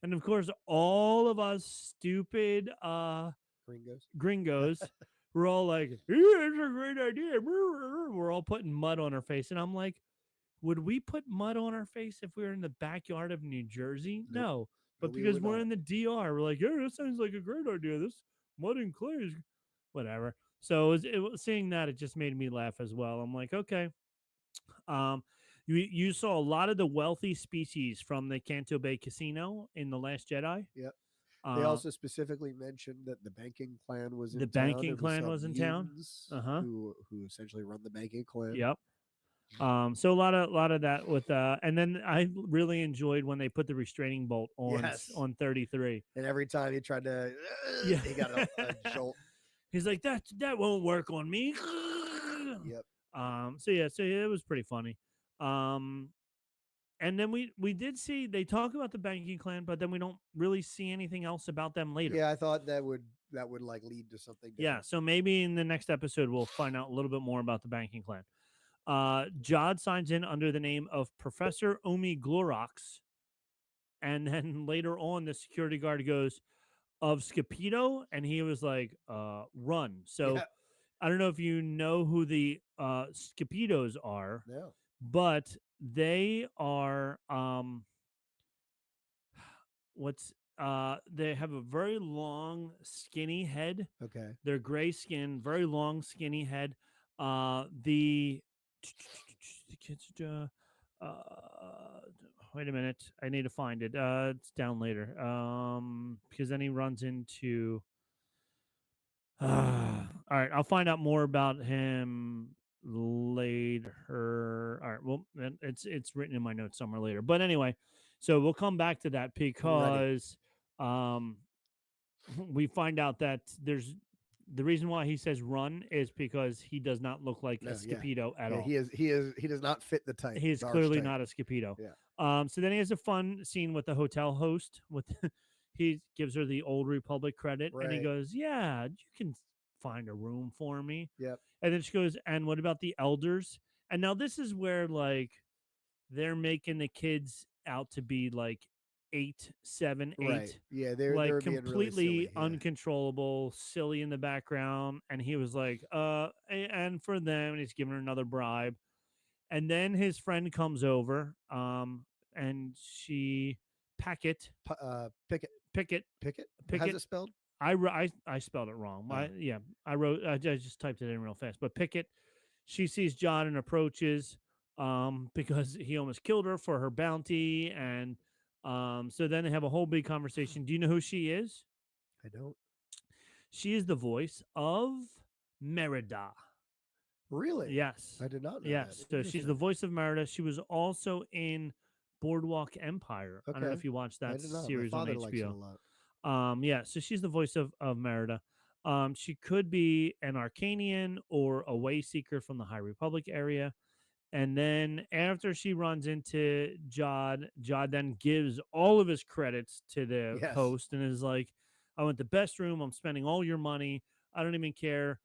B: And of course, all of us stupid
A: Gringos.
B: gringos were all like, "Yeah, it's a great idea." We're all putting mud on our face, and I'm like, would we put mud on our face if we were in the backyard of New Jersey?
A: Nope.
B: No.
A: No,
B: But
A: we
B: because
A: would
B: we're
A: not.
B: in the DR, we're like, yeah, that sounds like a great idea. This mud and clay is whatever. So seeing that, it just made me laugh as well. I'm like, okay. Um, you saw a lot of the wealthy species from the Canto Bay Casino in The Last Jedi.
A: Yep. They
B: Uh,
A: also specifically mentioned that the banking clan was
B: the
A: in town,
B: banking
A: and we
B: clan
A: saw
B: was in town.
A: mutants
B: Uh huh.
A: who essentially run the banking clan.
B: Yep. So a lot of that with and then I really enjoyed when they put the restraining bolt
A: Yes.
B: on 33.
A: And every time he tried to,
B: Yeah.
A: he got a jolt.
B: He's like that won't work on me.
A: Yep.
B: So it was pretty funny. Um and then we did see they talk about the banking clan, but then we don't really see anything else about them later.
A: Yeah, I thought that would like lead to something
B: Yeah,
A: different.
B: so maybe in the next episode we'll find out a little bit more about the banking clan. Jod signs in under the name of Professor Omi Glorox, and then later on the security guard goes of Scipito, and he was like, run. So
A: Yeah.
B: I don't know if you know who the Scipitos are,
A: No.
B: but they are what's they have a very long skinny head.
A: Okay.
B: They're gray skin, very long skinny head. The kids wait a minute, I need to find it. It's down later. Because then he runs into all right, I'll find out more about him later. All right, well, it's written in my notes somewhere later. But anyway, so we'll come back to that
A: I'm ready.
B: because um we find out that there's the reason why he says run is because he does not look like a
A: No, yeah.
B: Scipito at
A: Yeah,
B: all.
A: he does not fit the type.
B: He's
A: The
B: clearly
A: archetype.
B: not a Scipito.
A: Yeah.
B: So then he has a fun scene with the hotel host. With he gives her the Old Republic credit, and he
A: Right.
B: goes, "Yeah, you can find a room for me."
A: Yep.
B: And then she goes, "And what about the elders?" And now this is where like they're making the kids out to be like 8, 7,
A: Right.
B: 8,
A: Yeah,
B: like
A: they're being really
B: completely
A: silly. Yeah.
B: uncontrollable, silly in the background. And he was like, and for them, and he's giving her another bribe. And then his friend comes over, and she Packet,
A: Picket.
B: Picket,
A: Picket. How's
B: Picket.
A: it spelled?
B: I spelled it wrong.
A: Oh.
B: I just typed it in real fast. But Picket, she sees John and approaches, because he almost killed her for her bounty, and So then they have a whole big conversation. Do you know who she is?
A: I don't
B: She is the voice of Merida.
A: really.
B: Yes.
A: I did not know that.
B: Yes. So she's the
A: Interesting.
B: voice of Merida. She was also in Boardwalk Empire. I don't know
A: Okay,
B: if you watched
A: I
B: that
A: did not. My
B: series on
A: father likes it a
B: HBO.
A: lot.
B: Yeah, so she's the voice of Merida. She could be an Arcanian or a way seeker from the High Republic area. And then after she runs into Jod, Jod then gives all of his credits to the
A: Yes.
B: host and is like, I want the best room. I'm spending all your money. I don't even care.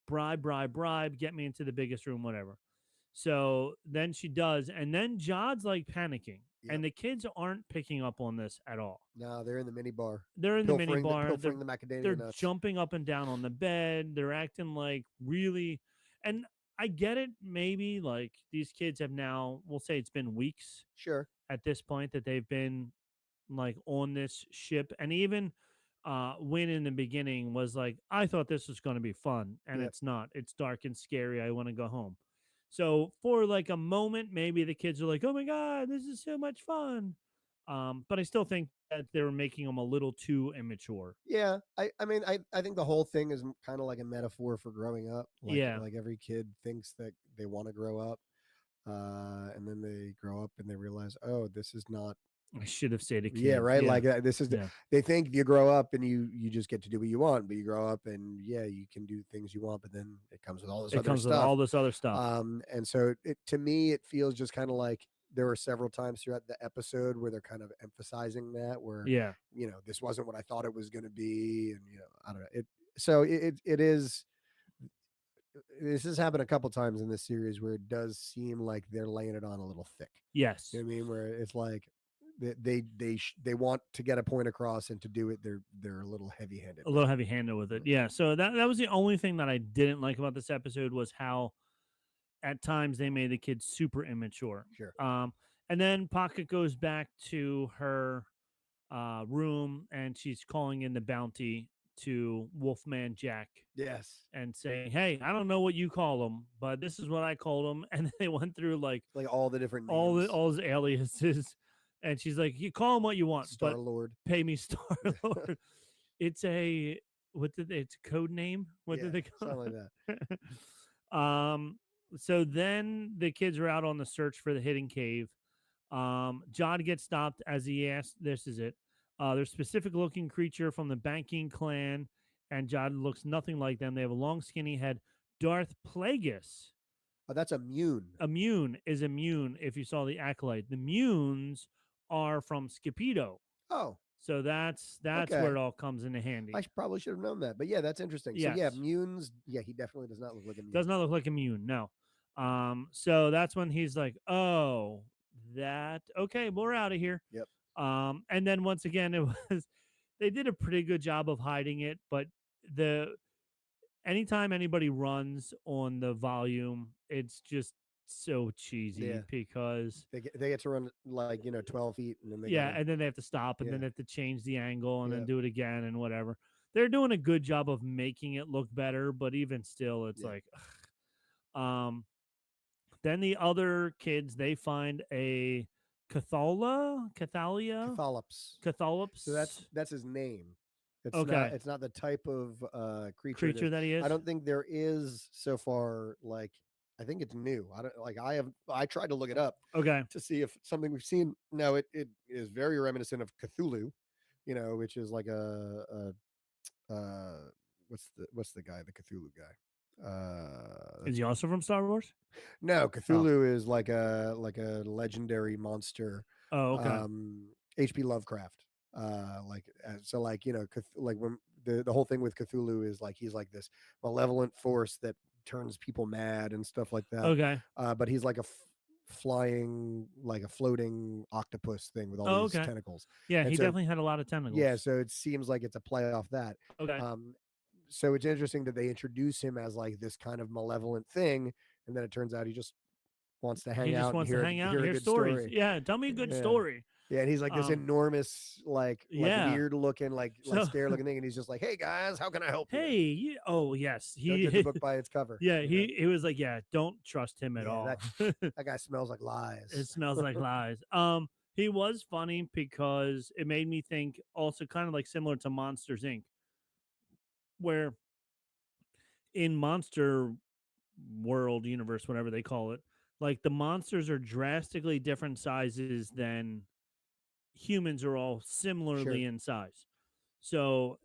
B: Bribe, bribe, bribe. Get me into the biggest room, whatever. So then she does. And then Jod's like panicking.
A: Yep.
B: And the kids aren't picking up on this at all.
A: No, they're in the mini bar,
B: They're in the mini bar.
A: pilfering the macadamia
B: They're
A: nuts.
B: jumping up and down on the bed. They're acting like really, and I get it. Maybe like these kids have now. We'll say it's been weeks
A: Sure.
B: at this point that they've been like on this ship, and even Win in the beginning was like, I thought this was going to be fun, and
A: Yep.
B: it's not. It's dark and scary. I want to go home. So for like a moment, maybe the kids are like, "Oh my god, this is so much fun," but I still think that they were making them a little too immature.
A: Yeah. I mean, I think the whole thing is kind of like a metaphor for growing up.
B: Yeah,
A: Like every kid thinks that they want to grow up, and then they grow up and they realize, oh, this is not.
B: I should have stayed a
A: Yeah,
B: kid.
A: right.
B: Yeah,
A: Like this is.
B: yeah.
A: They think you grow up and you just get to do what you want, but you grow up and yeah, you can do things you want, but then it comes with all this
B: It
A: other
B: comes with
A: stuff.
B: all this other stuff.
A: And so it to me it feels just kind of like there were several times throughout the episode where they're kind of emphasizing that where
B: Yeah.
A: this wasn't what I thought it was going to be, and I don't know it. So it is. This has happened a couple times in this series where it does seem like they're laying it on a little thick. You
B: Yes.
A: know what I mean? Where it's like they want to get a point across, and to do it they're a little heavy handed
B: A
A: with
B: little
A: it.
B: heavy handed with it. Yeah. So that was the only thing that I didn't like about this episode was how at times they made the kids super immature.
A: Sure.
B: Um, and then Pocket goes back to her room and she's calling in the bounty to Wolfman Jack
A: Yes.
B: and saying, "Hey, I don't know what you call him, but this is what I called him." And they went through like
A: Like all the different names.
B: all his aliases, and she's like, "You call him what you want,
A: Star
B: but
A: Lord.
B: pay me Star Lord." It's a what did they, it's a code name? What did
A: Yeah.
B: they call
A: Something like that.
B: it? So then the kids are out on the search for the hidden cave. John gets stopped as he asks, this is it. There's specific looking creature from the banking clan, and John looks nothing like them. They have a long, skinny head. Darth Plagueis.
A: Oh, that's immune.
B: Immune is immune if you saw the acolyte. The Munes are from Scipito.
A: Oh,
B: So that's where
A: okay.
B: it all comes into handy.
A: Probably should have known that, but yeah, that's interesting. So yeah,
B: Yes.
A: Munes. Yeah, he definitely does not look like a
B: Does
A: Mune.
B: not look like immune, no. So that's when he's like, "Oh, that okay, we're out of here."
A: Yep.
B: And then once again, it was they did a pretty good job of hiding it, but the anytime anybody runs on the volume, it's just so cheesy
A: Yeah.
B: because
A: They get to run like 12 feet, and then they
B: yeah,
A: gotta.
B: and then they have to stop, and then
A: Yeah.
B: they have to change the angle, and then
A: Yeah.
B: do it again, and whatever. They're doing a good job of making it look better, but even still, it's
A: Yeah.
B: like, um, then the other kids they find a Cathalia,
A: Cathalops. So
B: Cathalops
A: that's his name.
B: okay
A: It's not the type of creature it
B: creature
A: is.
B: that he
A: I
B: is.
A: don't think there is so far. Like I think it's new. I don't like. I tried to look it up
B: Okay,
A: to see if something we've seen. No, it is very reminiscent of Cthulhu. Which is like what's the guy, the Cthulhu guy?
B: is
A: That's
B: he also from Star Wars?
A: no,
B: Oh,
A: Cthulhu is like a legendary monster.
B: oh, okay,
A: H.P. Lovecraft. So like like when the whole thing with Cthulhu is like he's like this malevolent force that turns people mad and stuff like that.
B: okay,
A: But he's like a flying, like a floating octopus thing with all
B: oh,
A: these
B: okay.
A: tentacles.
B: Yeah,
A: And
B: he
A: so
B: definitely had a lot of
A: yeah,
B: tentacles.
A: so it seems like it's a play off that.
B: Okay,
A: Um, so it's interesting that they introduce him as like this kind of malevolent thing, and then it turns out he just wants to
B: he
A: hang
B: just
A: out and
B: wants to hang out and
A: hear a
B: hear
A: good
B: stories.
A: story.
B: Yeah, tell me a good
A: Yeah.
B: story.
A: Yeah, and he's like this
B: Um,
A: enormous, like
B: yeah.
A: weird looking, like
B: So,
A: scary looking thing, and he's just like, "Hey guys, how can I help you?"
B: hey, oh yes,
A: Don't judge a
B: he
A: book by its cover.
B: yeah he was like, yeah, don't trust him at
A: Yeah,
B: all.
A: that guy smells like
B: It
A: lies.
B: smells like lies. He was funny because it made me think also kind of like similar to Monsters Inc., where in Monster World universe, whatever they call it, like the monsters are drastically different sizes than humans are all similarly
A: Sure.
B: in size. So,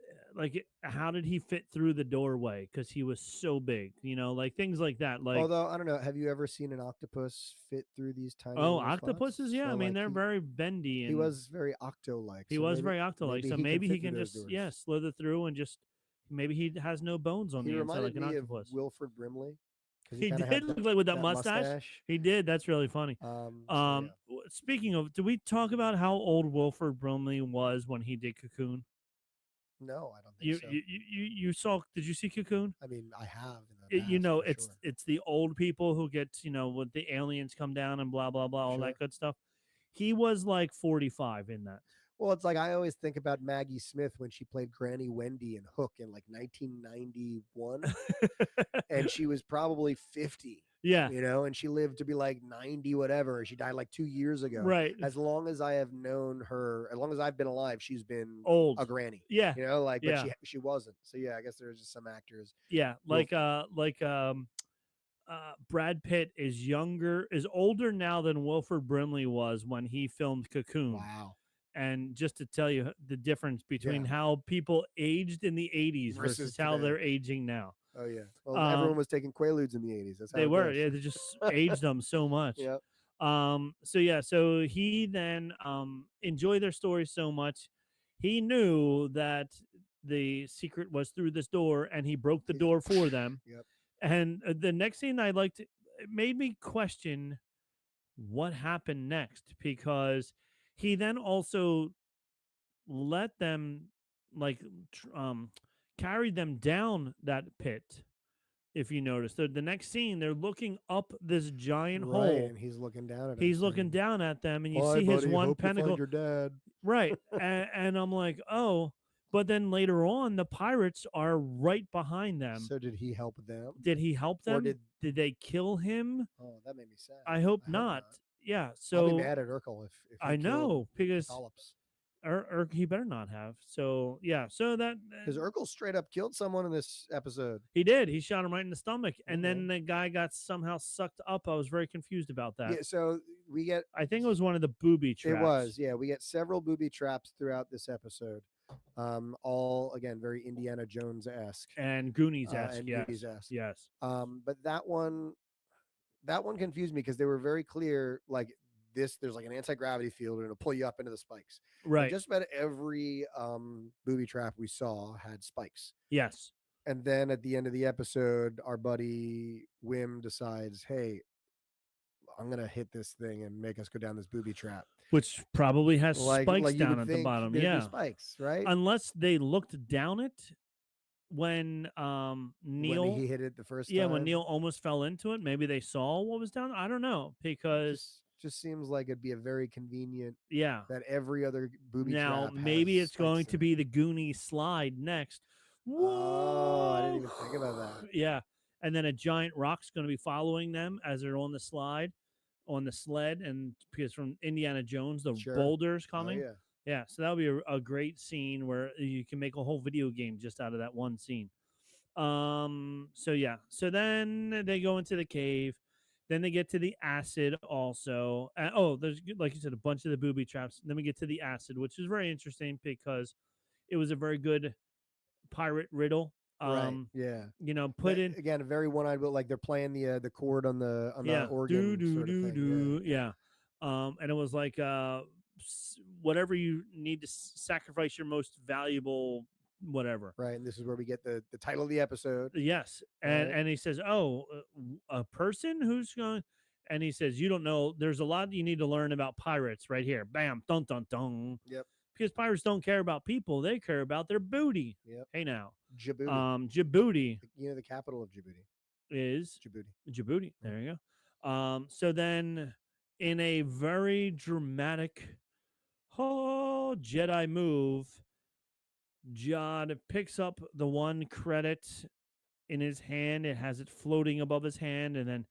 B: how did he fit through the doorway? Because he was so big, like things like that. Like,
A: Although I don't know, have you ever seen an octopus fit through these tiny
B: oh,
A: little spots?
B: octopuses, yeah, I
A: So
B: mean
A: like
B: they're very bendy
A: he
B: and
A: was very octo-like.
B: he
A: So
B: was
A: maybe
B: very octo-like.
A: maybe
B: So
A: he can
B: maybe
A: fit
B: he
A: through
B: can
A: those
B: just
A: doors.
B: slither through and just maybe he has no bones on
A: He
B: the inside
A: reminded
B: like an
A: me of
B: octopus.
A: Wilford Brimley because he
B: He
A: kind of
B: did
A: had
B: look like with that
A: that
B: mustache.
A: mustache.
B: He did. That's really funny.
A: So yeah.
B: Speaking of, did we talk about how old Wilford Brimley was when he did Cocoon?
A: No, I don't think
B: You
A: so.
B: you you you saw? Did you see Cocoon?
A: I mean, I have in the
B: You
A: past
B: know,
A: for
B: it's
A: sure.
B: it's the old people who get when the aliens come down and blah blah blah, all
A: Sure.
B: that good stuff. He was like 45 in that.
A: Well, it's like I always think about Maggie Smith when she played Granny Wendy in Hook in like 1991, and she was probably 50,
B: Yeah,
A: and she lived to be like 90 whatever. She died like 2 years ago.
B: right.
A: As long as I have known her, as long as I've been alive, she's been
B: Old.
A: a granny.
B: Yeah,
A: But
B: yeah,
A: she wasn't. So yeah, I guess there's just some actors.
B: yeah.
A: Will
B: Brad Pitt is older now than Wilford Brimley was when he filmed Cocoon.
A: wow.
B: And just to tell you the difference
A: Yeah.
B: between how people aged in the 80s
A: Versus
B: versus how
A: today.
B: they're aging now.
A: Oh yeah. Well, everyone
B: Um,
A: was taking Quaaludes in the 80s. That's
B: they
A: how it
B: were,
A: goes.
B: yeah, they just aged them so much.
A: Yep.
B: So yeah, so he then enjoyed their story so much, he knew that the secret was through this door, and he broke the door for them.
A: Yep.
B: And the next scene I liked, it made me question what happened next because he then also let them like carried them down that pit. If you notice, the next scene, they're looking up this giant
A: Right,
B: hole.
A: and he's looking down at him
B: He's looking
A: saying,
B: down at them, and you
A: "Bye,
B: see his
A: buddy.
B: one
A: Hope you find
B: pentacle.
A: your dad."
B: Right, and I'm like, oh, but then later on, the pirates are right behind them.
A: So did he help them,
B: Did he help
A: or
B: them? Did they kill him?
A: Oh, that made me sad.
B: I hope
A: I hope
B: not.
A: not.
B: Yeah,
A: I'll be
B: so
A: mad at Urkel if he
B: I
A: killed
B: know because
A: Cthulhups.
B: or he better not have. So yeah, so that
A: Because Urkel straight up killed someone in this episode.
B: he did. He shot him right in the stomach,
A: Yeah,
B: and then
A: man.
B: the guy got somehow sucked up. I was very confused about that.
A: Yeah, so we get
B: I think it was one of the booby
A: it
B: traps.
A: was, yeah, we get several booby traps throughout this episode. All again very Indiana Jones esque
B: And Goonies esque,
A: and Goonies
B: yes,
A: esque.
B: yes,
A: But that one confused me because they were very clear. Like this, there's like an anti-gravity field and it'll pull you up into the spikes. And
B: right,
A: just about every booby trap we saw had spikes.
B: yes,
A: And then at the end of the episode, our buddy Wim decides, "Hey, I'm gonna hit this thing and make us go down this booby trap."
B: which probably has spikes
A: Like you
B: down
A: would
B: at the
A: think
B: bottom.
A: there'd be
B: Yeah,
A: spikes, right?
B: unless they looked down it when
A: When
B: Neil,
A: he hit it the first
B: yeah, when
A: time,
B: Neil almost fell into it. Maybe they saw what was down. I don't know because
A: just seems like it'd be a very convenient
B: yeah.
A: that every other booby
B: Now
A: trap has
B: maybe it's going
A: spikes in
B: to
A: it.
B: be the Goonies slide next.
A: Oh, I didn't
B: Whoa!
A: even think about that.
B: Yeah, and then a giant rock's going to be following them as they're on the slide, on the sled, and because from Indiana Jones, the
A: Sure.
B: boulders
A: Oh
B: coming.
A: yeah.
B: Yeah, so that'll be a great scene where you can make a whole video game just out of that one scene. So yeah, so then they go into the cave. Then they get to the acid also. Oh, there's like you said, a bunch of the booby traps. Then we get to the acid, which is very interesting because it was a very good pirate riddle.
A: Right. Yeah.
B: Put in,
A: Again, a very one-eyed, but like they're playing the chord on the
B: yeah, do
A: organ
B: do
A: sort of
B: do
A: thing. Yeah.
B: do, yeah. And it was like whatever you need to sacrifice your most valuable whatever.
A: Right. And this is where we get the title of the episode.
B: Yes, and
A: Right.
B: and he says, "Oh, a person who's going," and he says, "You don't know. There's a lot you need to learn about pirates right here. Bam, dun dun dun.
A: Yep.
B: Because pirates don't care about people; they care about their booty.
A: Yep.
B: Hey now,
A: Djibouti.
B: Djibouti
A: The capital of Djibouti.
B: is
A: Djibouti.
B: Djibouti.
A: Mm.
B: There you go. So then, in a very dramatic, Jedi move, John picks up the one credit in his hand. It has it floating above his hand, and then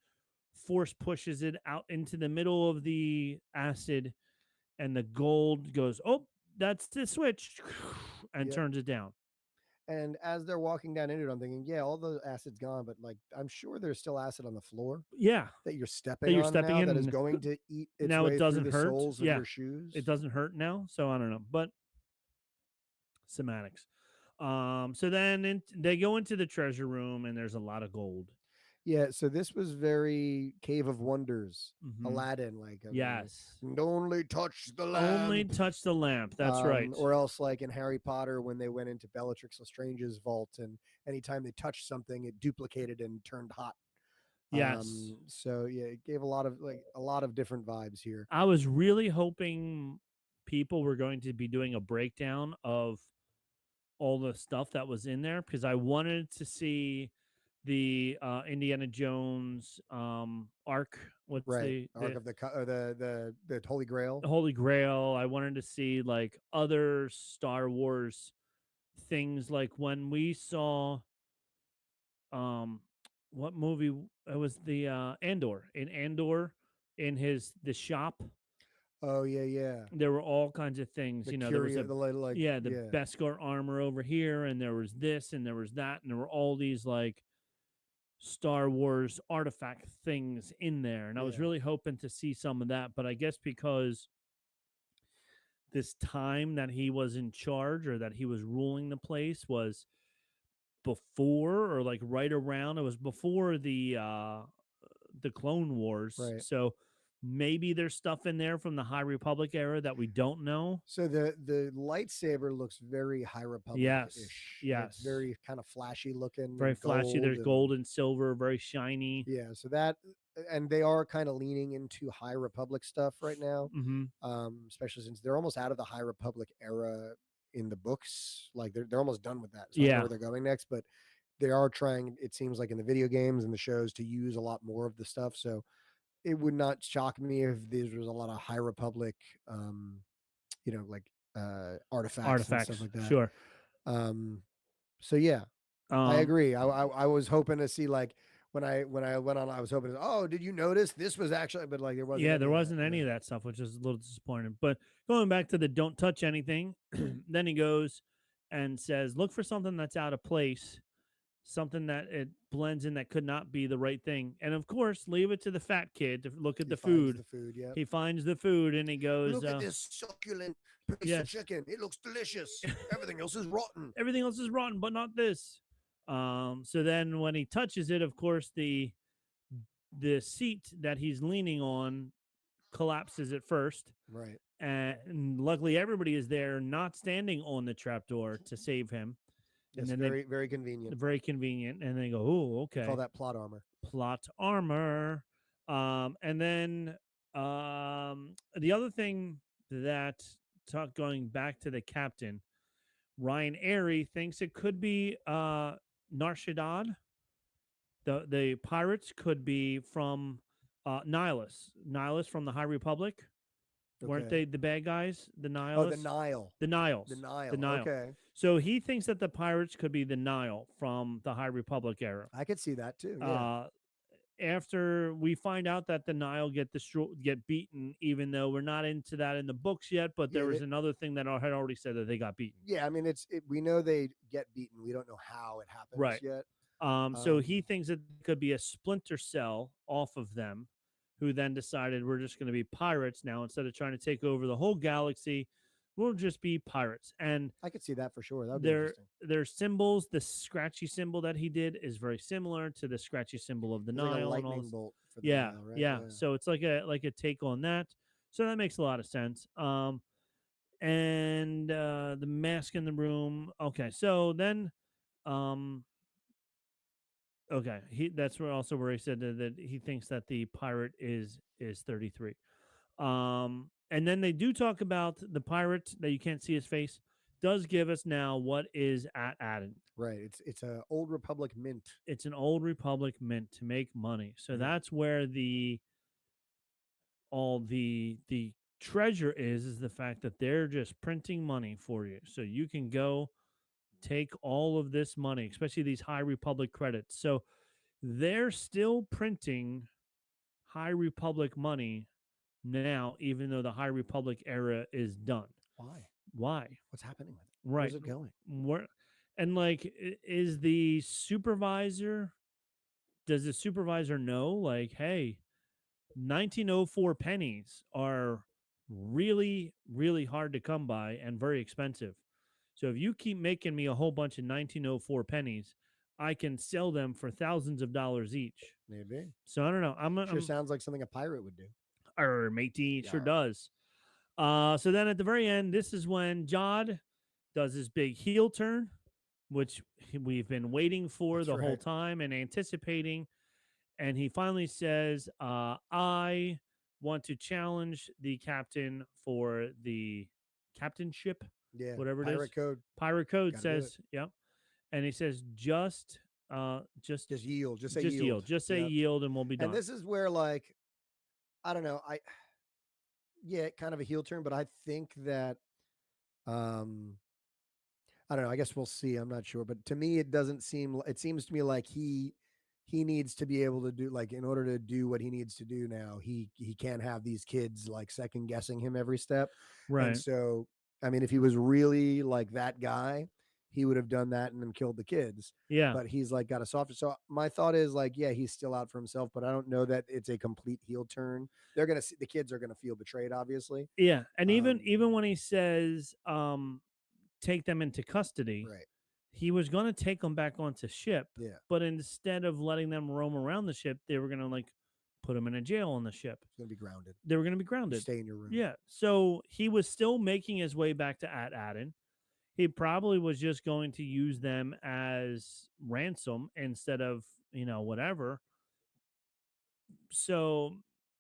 B: force pushes it out into the middle of the acid, and the gold goes, oh, that's the switch, and
A: Yep.
B: turns it down.
A: And as they're walking down into it, I'm thinking, yeah, all the acid's gone, but like I'm sure there's still acid on the floor
B: Yeah,
A: that you're
B: that
A: stepping
B: you're
A: on
B: stepping
A: now that is
B: in.
A: going to eat its
B: Now it
A: way through
B: doesn't
A: the
B: hurt.
A: soles of
B: Yeah,
A: your
B: it
A: shoes.
B: doesn't hurt now. So I don't know, but semantics. So then they go into the treasure room, and there's a lot of gold.
A: Yeah, so this was very Cave of Wonders,
B: Hmm.
A: Aladdin, like
B: Yes.
A: and only touch the
B: Only
A: lamp.
B: touch the lamp. That's right.
A: Or else like in Harry Potter when they went into Bellatrix Lestrange's vault, and anytime they touched something, it duplicated and turned hot.
B: Yes.
A: So yeah, it gave a lot of different vibes here.
B: I was really hoping people were going to be doing a breakdown of all the stuff that was in there because I wanted to see the Indiana Jones arc. What's
A: Right,
B: the
A: Ark of the Holy Grail.
B: Holy Grail? I wanted to see like other Star Wars things, like when we saw um what movie it was, the Andor, in his the shop.
A: Oh yeah, yeah.
B: There were all kinds of things.
A: The
B: You know, there was
A: curio,
B: a,
A: the like
B: yeah, the
A: yeah,
B: Beskar armor over here, and there was this, and there was that, and there were all these like Star Wars artifact things in there. And I was
A: yeah.
B: really hoping to see some of that, but I guess because this time that he was in charge or that he was ruling the place was before or like right around, it was before the Clone Wars.
A: Right.
B: So maybe there's stuff in there from the High Republic era that we don't know.
A: So the lightsaber looks very High Republic
B: Yes.
A: ish. It's
B: Yes.
A: very kind of flashy looking
B: Very
A: and
B: flashy.
A: gold
B: There's
A: and
B: gold and silver, very shiny.
A: yeah. So that and they are kind of leaning into High Republic stuff right now,
B: Hmm.
A: especially since they're almost out of the High Republic era in the books. Like they're almost done with that. So I don't know
B: Yeah.
A: where they're going next, but they are trying. It seems like in the video games and the shows to use a lot more of the stuff. So it would not shock me if there was a lot of High Republic, um, like artifacts and stuff
B: Artifacts.
A: like that.
B: Sure.
A: Um, so yeah, I
B: Um,
A: agree. I was hoping to see like when I went on, I was hoping, oh, did you notice this was actually, but like there wasn't
B: yeah,
A: any
B: there
A: of that.
B: wasn't any
A: Yeah,
B: of that stuff, which is a little disappointing. But going back to the don't touch anything, then he goes and says, look for something that's out of place, something that it blends in that could not be the right thing. And of course, leave it to the fat kid to look at
A: he
B: the
A: finds
B: food.
A: the food. Yep.
B: He finds the food and he goes,
A: Look at this succulent piece of
B: yes,
A: chicken. It looks delicious. Everything else is rotten.
B: everything else is rotten, but not this. So then when he touches it, of course, the seat that he's leaning on collapses at first.
A: Right.
B: And luckily, everybody is there, not standing on the trapdoor to save him. And
A: Yes,
B: then they
A: very convenient.
B: very convenient, and they go, "Oh,
A: They call
B: okay,
A: that plot armor.
B: plot armor." And then the other thing that going back to the captain, Ryan Airy thinks it could be Narshadad. The pirates could be from Nihilus from the High Republic. Weren't
A: Okay.
B: they the bad guys? The
A: Oh, the
B: Nihilists?
A: Nile.
B: The
A: The
B: Niles. The
A: Nile.
B: Nile.
A: Okay.
B: So he thinks that the pirates could be the Nile from the High Republic era.
A: I could see that too. Yeah.
B: Uh, After we find out that the Nile get beaten, even though we're not into that in the books yet, but
A: Yeah.
B: there was another thing that I had already said that they got beaten.
A: Yeah. I mean, we know they get beaten. We don't know how it happens
B: Right.
A: yet.
B: So he thinks it could be a splinter cell off of them, who then decided we're just going to be pirates now instead of trying to take over the whole galaxy. We'll just be pirates. And
A: I could see that for sure. That would be interesting.
B: their symbols, the scratchy symbol that he did is very similar to the scratchy symbol of the
A: It's like a
B: Nile and all
A: lightning
B: this.
A: bolt for the
B: Yeah,
A: Nile, right?
B: yeah. So it's like a take on that. So that makes a lot of sense. And the mask in the room. Okay, so then um okay, that's where also where he said that he thinks that the pirate is 33. And then they do talk about the pirate that you can't see his face does give us now what is at Aden.
A: Right. It's a old Republic mint.
B: It's an old Republic mint to make money. So
A: Yep.
B: that's where the treasure is the fact that they're just printing money for you. So you can go take all of this money, especially these High Republic credits. So they're still printing High Republic money now, even though the High Republic era is done.
A: Why?
B: Why?
A: What's happening with it? Where's
B: Right.
A: it going?
B: Where and like is the supervisor does the supervisor know like, hey, 1904 pennies are really, really hard to come by and very expensive. So if you keep making me a whole bunch of 1904 pennies, I can sell them for thousands of dollars each.
A: Maybe.
B: So I don't know.
A: Sure
B: I'm
A: sounds like something a pirate would do.
B: matey, sure
A: Yar.
B: does. So then at the very end, this is when Jod does his big heel turn, which we've been waiting for
A: That's
B: the whole
A: right.
B: time and anticipating. And he finally says, I want to challenge the captain for the captainship,
A: Yeah.
B: whatever it
A: Pirate
B: is.
A: code.
B: Pirate code
A: Got to do it.
B: says, yep. And he says, just,
A: Just yield. Just say
B: just
A: yield.
B: yield. Just say
A: Yep.
B: yield and we'll be
A: And
B: done.
A: this is where, like, I don't know. Yeah, kind of a heel turn, but I think that, um, I don't know. I guess we'll see. I'm not sure, but to me, it doesn't seem. It seems to me like he needs to be able to do, like, in order to do what he needs to do now. He can't have these kids like second guessing him every step. And
B: Right.
A: so, I mean, if he was really like that guy, he would have done that and then killed the kids.
B: Yeah.
A: But he's like got a softer. So my thought is like, yeah, he's still out for himself, but I don't know that it's a complete heel turn. They're gonna see, the kids are gonna feel betrayed, obviously.
B: Yeah. And
A: Um,
B: even when he says, take them into custody,
A: right.
B: he was going to take them back onto ship,
A: Yeah.
B: but instead of letting them roam around the ship, they were going to like put them in a jail on the ship.
A: It's gonna be grounded.
B: They were going to be
A: You
B: grounded.
A: stay in your room.
B: Yeah. So he was still making his way back to At Aden. He probably was just going to use them as ransom instead of, whatever. So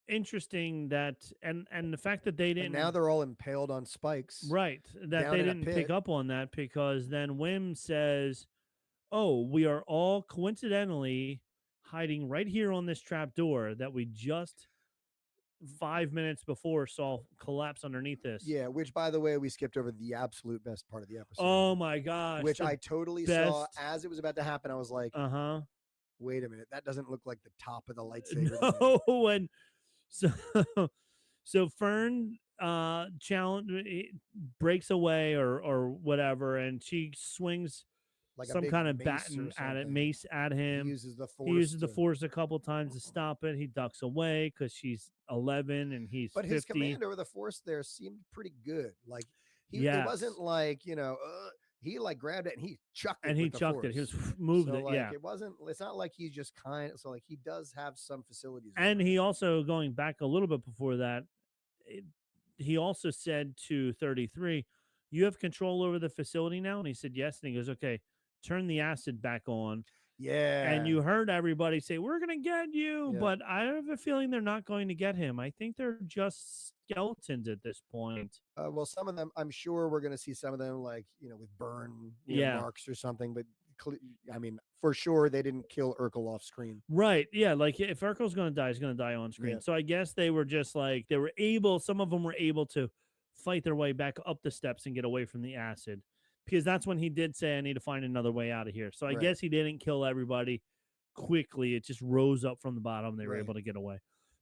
B: interesting that and the fact that they
A: And now
B: didn't
A: they're all impaled on spikes
B: right that
A: down
B: they
A: in a
B: didn't pick
A: pit.
B: up on that because then Wim says, oh, we are all coincidentally hiding right here on this trap door that we just 5 minutes before saw collapse underneath this.
A: Yeah, which by the way, we skipped over the absolute best part of the episode,
B: Oh my gosh.
A: which
B: The
A: I totally saw
B: best.
A: as it was about to happen. I was like,
B: Uh
A: wait a minute, that doesn't look like the top of the lightsaber to me.
B: huh. No. And so, so Fern challenge breaks away or whatever, and she swings
A: Like a
B: some
A: big
B: kind of
A: mace or
B: baton at it,
A: something.
B: mace at
A: He
B: him.
A: uses the
B: He
A: force
B: uses the
A: to,
B: force a couple times to stop it. He ducks away because she's 11 and he's
A: but his
B: 50.
A: command over the force there seemed pretty good. Like it wasn't
B: Yes.
A: like, he like grabbed it and he chucked it
B: And he
A: with the
B: chucked it. He
A: force.
B: was moved
A: So
B: it.
A: like
B: Yeah.
A: it's not like he's just so like he does have some facilities
B: And
A: over it.
B: he also, going back a little bit before that, it, he also said to 33, you have control over the facility now? And he said, yes. And he goes, okay, turn the acid back on. And
A: Yeah.
B: you heard everybody say, we're going to get you.
A: Yeah.
B: But I have a feeling they're not going to get him. I think they're just skeletons at this point.
A: Well, some of them, I'm sure we're going to see some of them, like, with burn,
B: Yeah.
A: marks or something. But I mean, for sure, they didn't kill Urkel off screen.
B: Right. Yeah. Like if Urkel's going to die, he's going to die on screen.
A: Yeah.
B: So I guess they were just like, some of them were able to fight their way back up the steps and get away from the acid because that's when he did say, I need to find another way out of here. So I
A: Right.
B: guess he didn't kill everybody quickly. It just rose up from the bottom. They were
A: Right.
B: able to get away.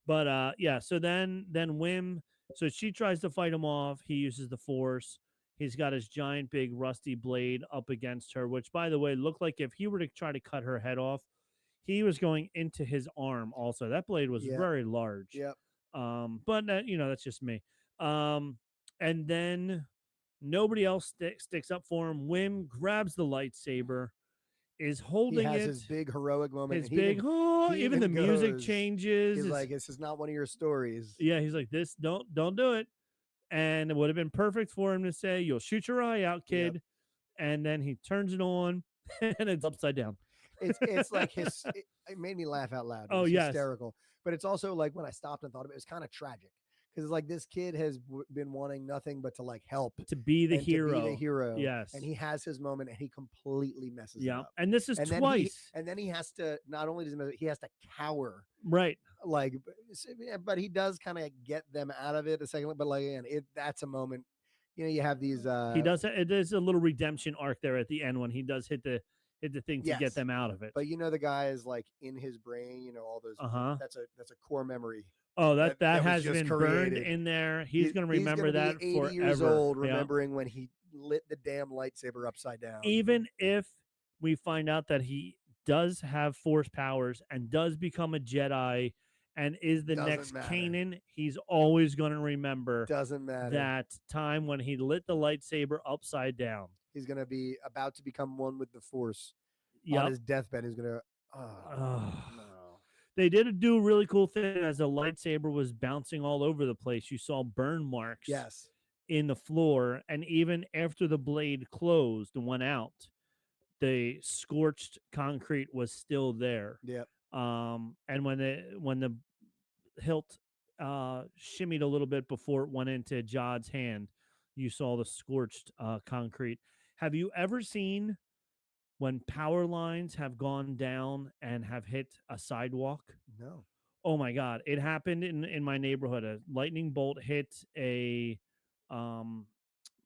B: But yeah. So then Wim, so she tries to fight him off. He uses the force. He's got his giant big rusty blade up against her, which by the way, looked like if he were to try to cut her head off, he was going into his arm also. That blade was
A: Yeah.
B: very large.
A: Yep.
B: But that's just me. And then nobody else sticks up for him. Wim grabs the lightsaber, is
A: He
B: holding
A: has
B: it.
A: his big heroic moment.
B: His
A: and he
B: big,
A: he
B: even the music
A: goes,
B: changes.
A: He's
B: It's-
A: like, this is not one of your stories.
B: yeah, he's like, this, don't do it. And it would have been perfect for him to say, you'll shoot your eye out, kid.
A: Yep.
B: And then he turns it on and it's upside down.
A: It's like it made me laugh out loud. It
B: Oh,
A: was
B: yes.
A: hysterical. But it's also like when I stopped and thought of it, it's kind of tragic because it's like this kid has been wanting nothing but to like help,
B: To be the
A: and
B: hero.
A: to be the hero.
B: Yes.
A: And he has his moment and he completely messes it
B: Yeah.
A: up.
B: And this is
A: And
B: twice.
A: then he has to, not only does he mess it, he has to cower.
B: Right.
A: Like, but he does kind of get them out of it a second. But like, again, that's a moment. You have these.
B: He does. It is a little redemption arc there at the end when he does hit the thing to
A: Yes.
B: get them out of it.
A: But the guy is like in his brain. All those.
B: Uh-huh.
A: That's a core memory.
B: Oh, that
A: that
B: that
A: that was
B: has
A: just
B: been burned
A: created.
B: in there. He's gonna
A: He's going
B: remember
A: to be
B: that
A: 80 years
B: forever.
A: old
B: Yeah.
A: remembering when he lit the damn lightsaber upside down.
B: Even if we find out that he does have force powers and does become a Jedi and is the
A: Doesn't
B: next
A: matter.
B: Kanan, he's always going to remember
A: Doesn't matter.
B: that time when he lit the lightsaber upside down.
A: He's going to be about to become one with the Force on
B: Yep.
A: his deathbed. He's going to, oh,
B: Ugh.
A: no.
B: They did do a really cool thing as the lightsaber was bouncing all over the place. You saw burn marks
A: Yes.
B: in the floor, and even after the blade closed and went out, the scorched concrete was still there.
A: Yep.
B: And when the hilt shimmied a little bit before it went into Jod's hand, you saw the scorched concrete. Have you ever seen when power lines have gone down and have hit a sidewalk?
A: No.
B: Oh my god, it happened in my neighborhood. A lightning bolt hit a um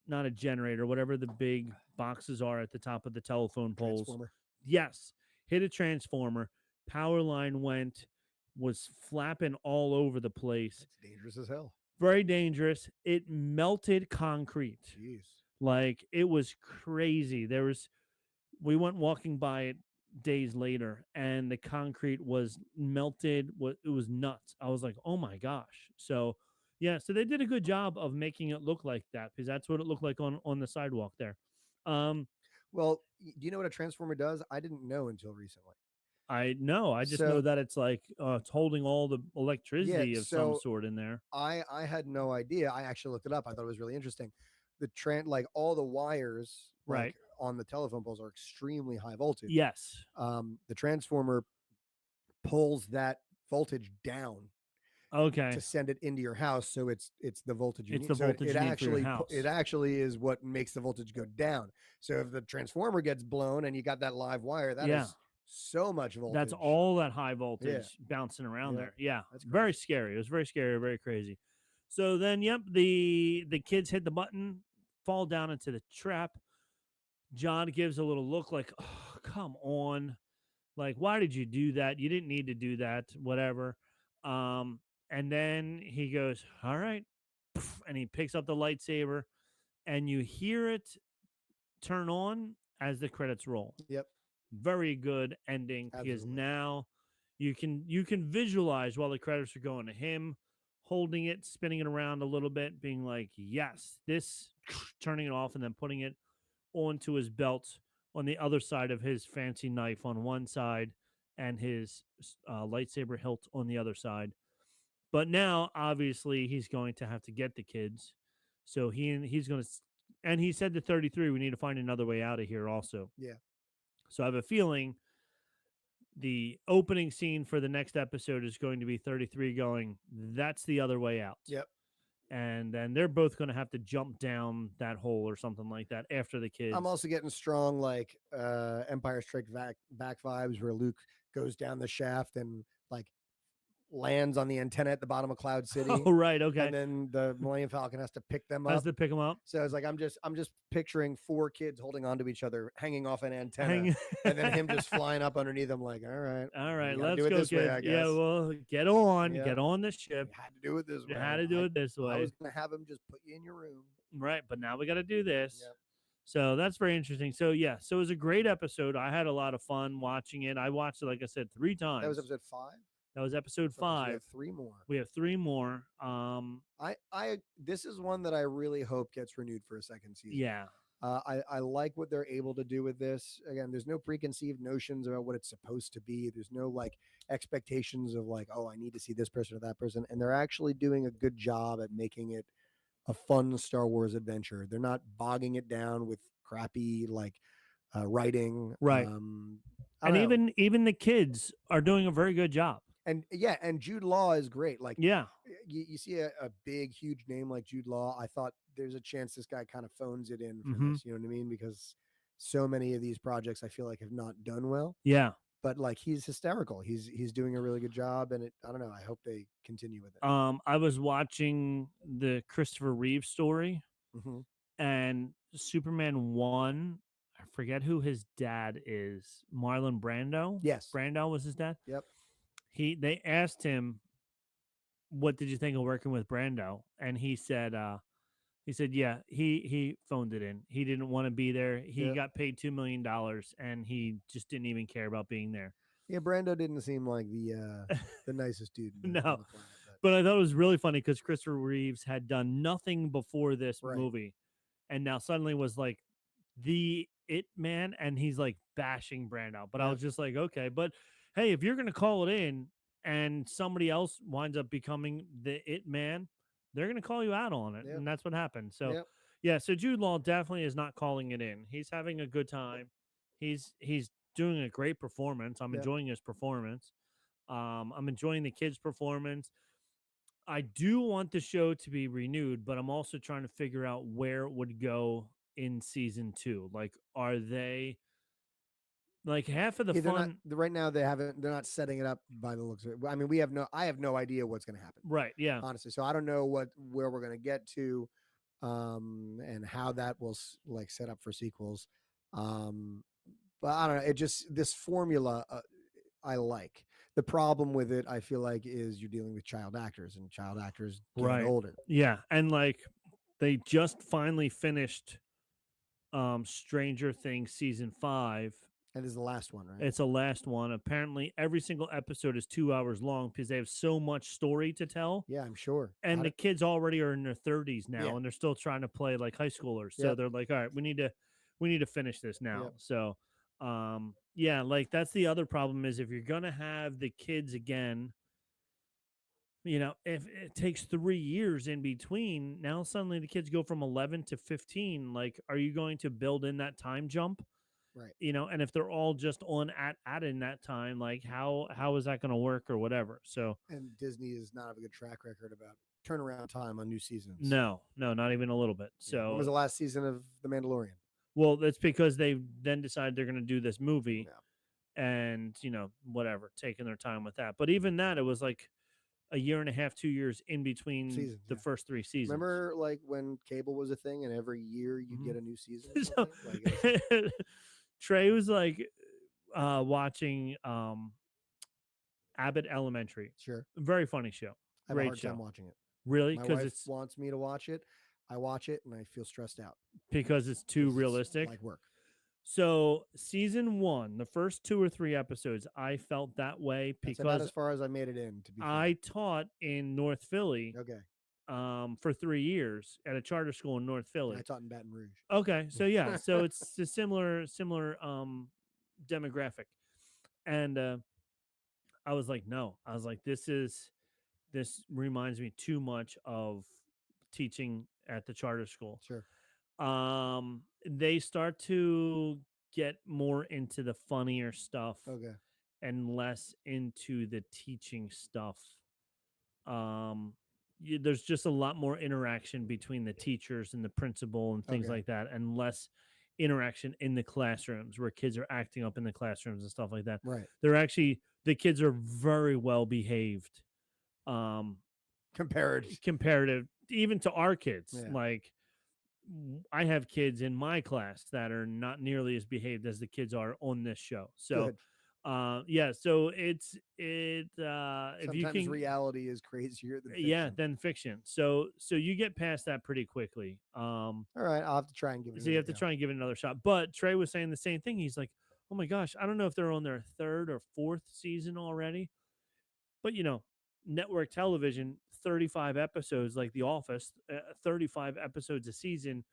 B: not a generator, whatever the big boxes are at the top of the telephone poles.
A: Transformer.
B: Yes, hit a transformer. Power line went, was flapping all over the place.
A: That's dangerous as hell.
B: Very dangerous. It melted concrete.
A: Jeez.
B: Like it was crazy. We went walking by it days later and the concrete was melted. It was nuts. I was like, oh my gosh. So yeah, so they did a good job of making it look like that because that's what it looked like on the sidewalk there. um
A: Well, do you know what a transformer does? I didn't know until recently.
B: I know, I just know
A: So,
B: that it's like it's holding all the
A: yeah,
B: electricity of some
A: so
B: sort in there.
A: I had no idea. I actually looked it up. I thought it was really interesting. Like all the wires like
B: Right.
A: on the telephone poles are extremely high voltage.
B: Yes.
A: The transformer pulls that voltage down to
B: Okay.
A: send it into your house, so it's the voltage you
B: It's
A: need.
B: the
A: So
B: voltage you need for your
A: it
B: house.
A: actually is what makes the voltage go down. So if the transformer gets blown and you got that live wire, that
B: Yeah.
A: is so much
B: That's
A: voltage.
B: all that high
A: Yeah,
B: voltage bouncing around
A: yeah,
B: there. Yeah.
A: that's
B: Very
A: crazy.
B: scary. It was very scary, very crazy. So then, yep, the kids hit the button, fall down into the trap. John gives a little look like, oh, come on. Like, why did you do that? You didn't need to do that, whatever. Um, and then he goes, all right. And he picks up the lightsaber, and you hear it turn on as the credits roll.
A: Yep,
B: Very good ending because
A: absolutely.
B: now you can visualize while the credits are going to him holding it, spinning it around a little bit, being like, yes, this, turning it off and then putting it onto his belt on the other side of his fancy knife on one side and his lightsaber hilt on the other side. But now, obviously, he's going to have to get the kids. So he's going to, and he said to 33, we need to find another way out of here also.
A: Yeah,
B: So I have a feeling the opening scene for the next episode is going to be 33 going, that's the other way out.
A: yep.
B: And then they're both going to have to jump down that hole or something like that after the
A: I'm
B: kids.
A: also getting strong like Empire Strikes Back vibes where Luke goes down the shaft and like lands on the antenna at the bottom of Cloud
B: Oh,
A: City,
B: right. Okay.
A: and then the Millennium Falcon has to pick them
B: Has
A: up.
B: to pick them up.
A: So it's like I'm just picturing four kids holding onto each other, hanging off an antenna,
B: Hang.
A: and then him just flying up underneath them. Like, all right,
B: All
A: we
B: right,
A: got to
B: let's
A: do it
B: go,
A: this way,
B: kids.
A: I
B: Yeah,
A: guess.
B: well,
A: Yeah,
B: get on the ship.
A: we had to do it this
B: You
A: way.
B: had to do it this
A: I
B: way.
A: was gonna have him just put you in your room.
B: Right, but now we got to do this.
A: Yep.
B: So that's very interesting. So yeah, so it was a great episode. I had a lot of fun watching it. I watched it, like I said, 3 times.
A: That was episode 5.
B: That was episode
A: Okay, so we
B: 5.
A: have 3 more.
B: We have 3 more.
A: I this is one that I really hope gets renewed for a second season.
B: Yeah.
A: I like what they're able to do with this. Again, there's no preconceived notions about what it's supposed to be. There's no like expectations of like, oh, I need to see this person or that person. And they're actually doing a good job at making it a fun Star Wars adventure. They're not bogging it down with crappy like writing.
B: Right.
A: I
B: And
A: don't know.
B: even the kids are doing a very good job.
A: And yeah, and Jude Law is great. Like
B: Yeah.
A: you see a big, huge name like Jude Law. I thought there's a chance this guy kind of phones it in for
B: Mm-hmm.
A: this. You know what I mean? Because so many of these projects I feel like have not done well.
B: Yeah.
A: But like he's hysterical. He's doing a really good job, and I don't know. I hope they continue with it.
B: I was watching the Christopher Reeve story,
A: Mm-hmm.
B: and Superman 1, I forget who his dad is. Marlon Brando?
A: Yes.
B: Brando was his dad.
A: Yep.
B: They asked him what did you think of working with Brando? And he said, yeah, he phoned it in. He didn't want to be there. He
A: Yeah.
B: got paid $2 million, and he just didn't even care about being there.
A: Yeah, Brando didn't seem like the nicest dude
B: No,
A: on the planet, but
B: but I thought it was really funny because Christopher Reeves had done nothing before this
A: right.
B: movie, and now suddenly was like the it man, and he's like bashing Brando. But I
A: Yeah.
B: was just like, okay, but hey, if you're gonna call it in and somebody else winds up becoming the it man, they're gonna call you out on it,
A: Yep.
B: and that's what happened. So
A: Yep.
B: yeah, so Jude Law definitely is not calling it in. He's having a good time. He's doing a great performance. I'm
A: Yep.
B: enjoying his performance. I'm enjoying the kids' performance. I do want the show to be renewed, but I'm also trying to figure out where it would go in season two. Like, are they like half of the
A: Yeah, they're not
B: fun?
A: right now. They haven't. They're not setting it up by the looks of it. I mean, we have no. I have no idea what's going to happen,
B: Right. Yeah.
A: honestly. So I don't know where we're going to get to, and how that will like set up for sequels. Um, but I don't know. It just this formula. I like the problem with it. I feel like is you're dealing with child actors, and child actors get
B: Right.
A: older,
B: Yeah. And like they just finally finished Stranger Things season 5.
A: and this is the last one, right?
B: It's a last one. Apparently every single episode is 2 hours long because they have so much story to tell.
A: Yeah, I'm sure.
B: And the kids already are in their 30s
A: Yeah.
B: now, and they're still trying to play like high schoolers. So
A: Yep.
B: they're like, all right, we need to finish this now.
A: Yep.
B: So yeah, like that's the other problem is if you're gonna have the kids again, if it takes 3 years in between, now suddenly the kids go from 11 to 15. Like, are you going to build in that time jump?
A: Right.
B: And if they're all just on at in that time, like how is that going to work or whatever? So
A: And Disney does not have a good track record about turnaround time on new seasons.
B: no, no, not even a little bit.
A: Yeah. When
B: So
A: was the last season of The Mandalorian?
B: well, that's because they then decided they're going to do this movie
A: Yeah.
B: and whatever, taking their time with that. But even that, it was like a year and a half, 2 years in between
A: Seasons.
B: the
A: Yeah.
B: first three seasons.
A: Remember, like when cable was a thing, and every year you get a new season or
B: So
A: something. Like it was,
B: Trey was like watching Abbott Elementary.
A: sure.
B: Very funny show.
A: I have a
B: Great
A: hard time
B: show.
A: watching it.
B: Really?
A: My
B: Because
A: wife
B: it's
A: wants me to watch it. I watch it and I feel stressed out
B: too
A: 'cause it's
B: realistic.
A: like work.
B: So season 1, the first 2 or 3 episodes, I felt that way
A: That's about
B: because
A: as far as I made it in. To be
B: I taught in North Philly
A: fair. Okay.
B: for 3 years at a charter school in North
A: And I
B: Philly.
A: taught in Baton Rouge.
B: Okay, so yeah, so it's a similar demographic, and I was like, no, I was like, this reminds me too much of teaching at the charter school.
A: Sure.
B: They start to get more into the funnier stuff
A: Okay.
B: and less into the teaching stuff. There's just a lot more interaction between the teachers and the principal and things
A: Okay.
B: like that, and less interaction in the classrooms where kids are acting up in the classrooms and stuff like that.
A: Right.
B: The kids are very well behaved. Um,
A: Compared.
B: Comparative even to our kids.
A: Yeah.
B: Like I have kids in my class that are not nearly as behaved as the kids are on this show. So
A: Good.
B: yeah, so if you
A: Sometimes
B: can
A: reality is crazier than fiction.
B: yeah, than fiction. So you get past that pretty quickly.
A: All right, I'll have to try and give it.
B: So you have to try and give it another shot. But Trey was saying the same thing. He's like, "Oh my gosh, I don't know if they're on their third or fourth season already." But network television, 35 episodes like The Office, 35 episodes a season.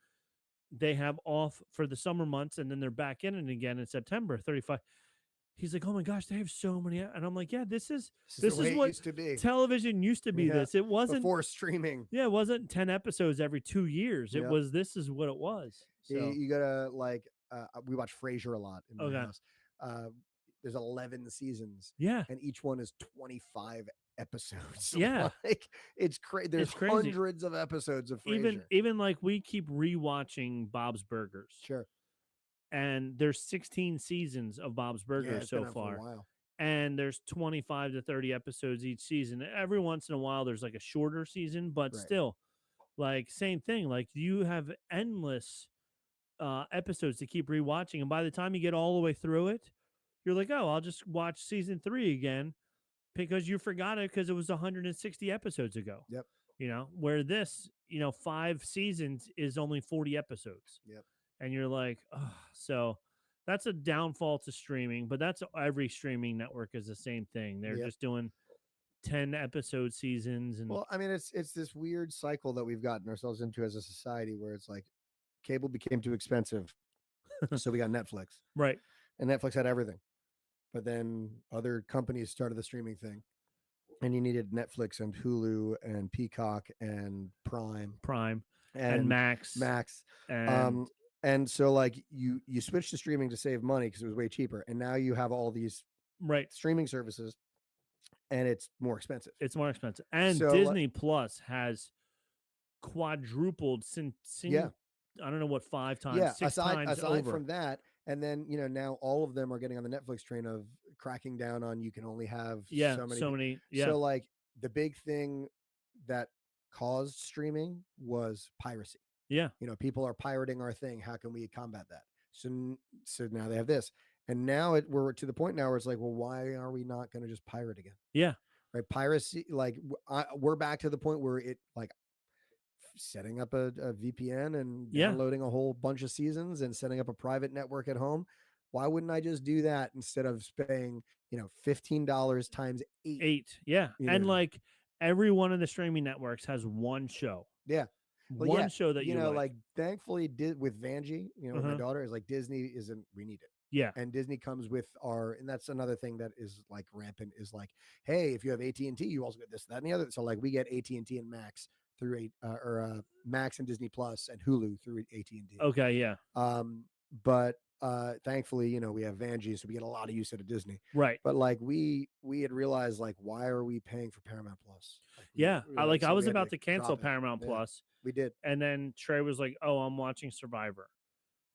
B: They have off for the summer months and then they're back in it again in September, 35. He's like, "Oh my gosh, they have so many." And I'm like, "Yeah, this is
A: the way it
B: what
A: used to be.
B: television used to be.
A: Yeah,
B: This. It wasn't
A: before streaming.
B: Yeah, it wasn't 10 episodes every 2 years. It
A: Yeah.
B: was this is what it was. So,
A: You gotta like. We watch Frasier a lot in my
B: okay.
A: house. There's 11 seasons,
B: Yeah.
A: and each one is 25 episodes.
B: Yeah.
A: Like it's crazy. There's
B: crazy.
A: hundreds of episodes of Frasier.
B: Even like we keep rewatching Bob's Burgers.
A: Sure.
B: And there's 16 seasons of Bob's Burgers so far.
A: For a while.
B: And there's 25 to 30 episodes each season. Every once in a while there's like a shorter season, but
A: Right.
B: still like same thing. Like you have endless episodes to keep rewatching, and by the time you get all the way through it, you're like, "Oh, I'll just watch season 3 again." because you forgot it because it was 160 episodes ago.
A: Yep.
B: Where this, 5 seasons is only 40 episodes.
A: Yep.
B: And you're like, oh, so that's a downfall to streaming, but that's every streaming network is the same thing. They're
A: Yep.
B: just doing 10 episode seasons and
A: Well, I mean, it's this weird cycle that we've gotten ourselves into as a society where it's like cable became too expensive, so we got Netflix,
B: right,
A: and Netflix had everything. But then other companies started the streaming thing, and you needed Netflix and Hulu and Peacock and Prime
B: Prime and
A: and
B: Max
A: Max.
B: and
A: Um, and so like you switched to streaming to save money because it was way cheaper, and now you have all these
B: right.
A: streaming services, and it's more expensive.
B: It's more expensive. And
A: So
B: Disney Plus has quadrupled since
A: yeah,
B: I don't know what, 5 times,
A: yeah.
B: 6 times
A: Aside
B: over.
A: from that, and then now all of them are getting on the Netflix train of cracking down on you can only have
B: Yeah,
A: so many.
B: so many. Yeah,
A: So like the big thing that caused streaming was piracy.
B: yeah,
A: People are pirating our thing. How can we combat that? So now they have this, and now we're to the point now where it's like, well, why are we not going to just pirate again?
B: yeah,
A: Right? Piracy, like we're back to the point where it like setting up a VPN and
B: yeah.
A: downloading a whole bunch of seasons and setting up a private network at home. Why wouldn't I just do that instead of paying $15 times 8?
B: 8. Yeah. And like every one of the streaming networks has one show.
A: Yeah. Well,
B: One
A: yeah,
B: show that you like.
A: like thankfully did with Vanjie, with my
B: Uh-huh.
A: daughter is like Disney isn't we need it.
B: Yeah.
A: And Disney comes with and that's another thing that is like rampant is like, hey, if you have AT&T, you also get this, that, and the other. So like we get AT&T and Max through Max and Disney Plus and Hulu through AT&T.
B: Okay, yeah.
A: But thankfully, we have Vanjie, so we get a lot of use out of Disney.
B: Right.
A: But like we had realized like why are we paying for Paramount Plus? Like,
B: Yeah. I
A: so
B: was
A: we had
B: about to cancel
A: drop it.
B: Paramount
A: Yeah,
B: Plus.
A: we did.
B: And then Trey was like, "Oh, I'm watching Survivor."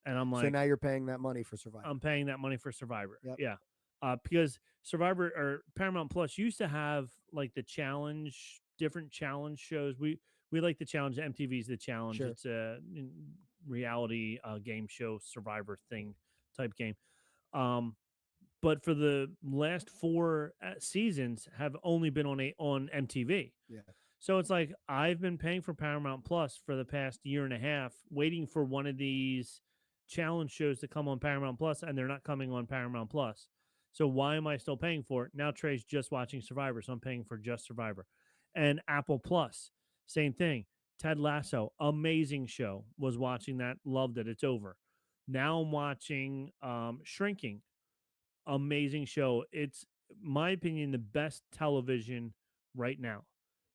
B: And I'm
A: So
B: like,
A: now you're paying that money for Survivor.
B: I'm paying that money for Survivor.
A: Yep.
B: Yeah. Because Survivor or Paramount Plus used to have like the challenge, different challenge shows. We like the challenge. MTV's the challenge.
A: Sure.
B: It's a reality game show Survivor thing type game. But for the last 4 seasons have only been on MTV.
A: Yeah.
B: So it's like I've been paying for Paramount Plus for the past year and a half, waiting for one of these challenge shows to come on Paramount Plus, and they're not coming on Paramount Plus. So why am I still paying for it? Now Trey's just watching Survivor, so I'm paying for just Survivor. And Apple Plus, same thing. Ted Lasso, amazing show. Was watching that, loved it. It's over. Now I'm watching Shrinking, amazing show. It's my opinion the best television right now.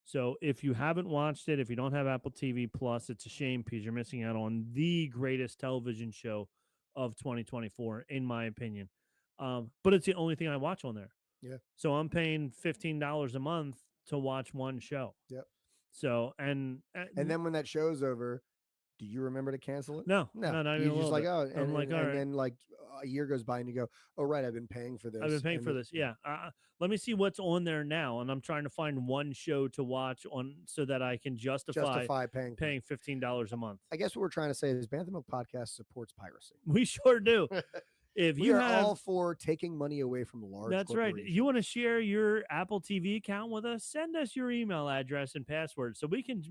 B: So if you haven't watched it, if you don't have Apple TV Plus, it's a shame because you're missing out on the greatest television show of 2024, in my opinion. But it's the only thing I watch on there.
A: Yeah.
B: So I'm paying $15 a month to watch one show.
A: Yep.
B: So
A: and then when that show's over, do you remember to cancel it?
B: No, not even
A: You're
B: a
A: just
B: little
A: like,
B: bit.
A: oh,
B: I'm like, all
A: and
B: right.
A: then like a year goes by and you go, oh right, I've been paying for this.
B: I've been paying for this. Yeah. Let me see what's on there now, and I'm trying to find one show to watch on so that I can justify
A: paying
B: $15 a month.
A: I guess what we're trying to say is Bantha Milk Podcast supports piracy.
B: We sure do. If
A: we
B: you
A: are
B: have,
A: all for taking money away from large.
B: That's right. You want to share your Apple TV account with us? Send us your email address and password so we can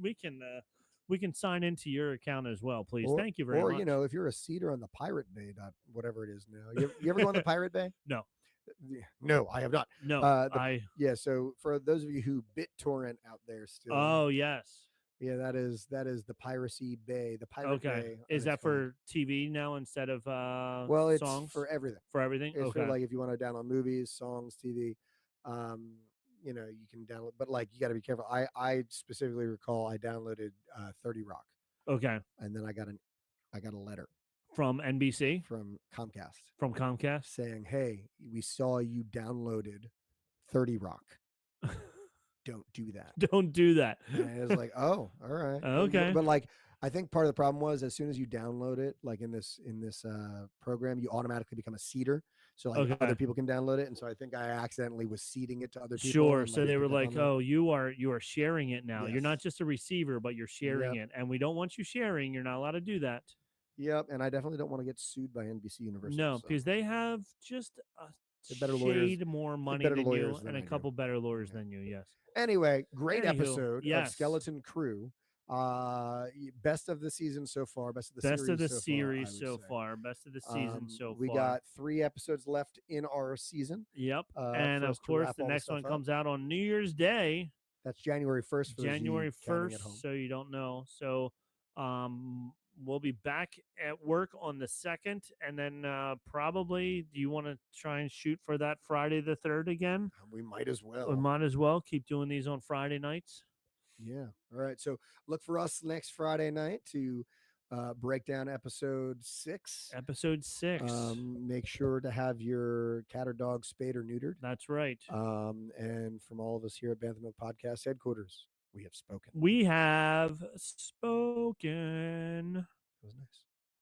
B: sign into your account as well, please. Thank you very much.
A: Or if you're a seeder on the Pirate Bay, whatever it is now, you ever go on the Pirate Bay?
B: No.
A: No, I have not.
B: No,
A: yeah. So for those of you who BitTorrent out there still,
B: oh yes,
A: yeah, that is the Piracy Bay, the Pirate Bay.
B: Is that for TV now instead of
A: well, it's
B: songs?
A: for everything.
B: For everything.
A: It's
B: okay.
A: for like if you want to download movies, songs, TV. You can download, but like you got to be careful. I specifically recall I downloaded 30 Rock.
B: Okay.
A: And then I got a letter
B: from NBC,
A: from Comcast, saying, "Hey, we saw you downloaded 30 Rock. Don't do that.
B: Don't do that."
A: And it was like, oh, all right,
B: okay.
A: But like, I think part of the problem was as soon as you download it, like in this program, you automatically become a seeder. So like other people can download it, and so I think I accidentally was seeding it to other people.
B: Sure. So they were like, "Oh, you are sharing it now.
A: Yes.
B: You're not just a receiver, but you're sharing it, and we don't want you sharing. You're not allowed to do that."
A: Yep, and I definitely don't want to get sued by NBC Universal.
B: No, because they have just a
A: They had better lawyers.
B: shade more
A: They had
B: money
A: better
B: than you
A: lawyers than
B: and a
A: I do.
B: couple better lawyers
A: Yeah.
B: than you. Yes.
A: Anyway, great
B: Anywho,
A: episode of
B: yes.
A: Skeleton Crew. Best of the season so far. Best of the
B: Best of
A: series
B: the
A: so far, I
B: series
A: would
B: so
A: say.
B: far. Best of the season so
A: We
B: far.
A: got 3 episodes left in our season.
B: Yep. And
A: For us
B: of
A: to
B: course,
A: wrap
B: the
A: all this
B: next
A: stuff
B: one
A: up.
B: comes out on New Year's Day,
A: That's January 1st for those of you
B: January
A: counting at home.
B: 1st. So you don't know. So we'll be back at work on the 2nd. And then probably, do you want to try and shoot for that Friday the 3rd again?
A: We might as well.
B: We might as well keep doing these on Friday nights.
A: Yeah. All right. So look for us next Friday night to break down episode 6.
B: Episode 6.
A: Make sure to have your cat or dog spayed or neutered.
B: That's right.
A: And from all of us here at Bantha Milk Podcast headquarters, we have spoken.
B: We have spoken.
A: That was nice.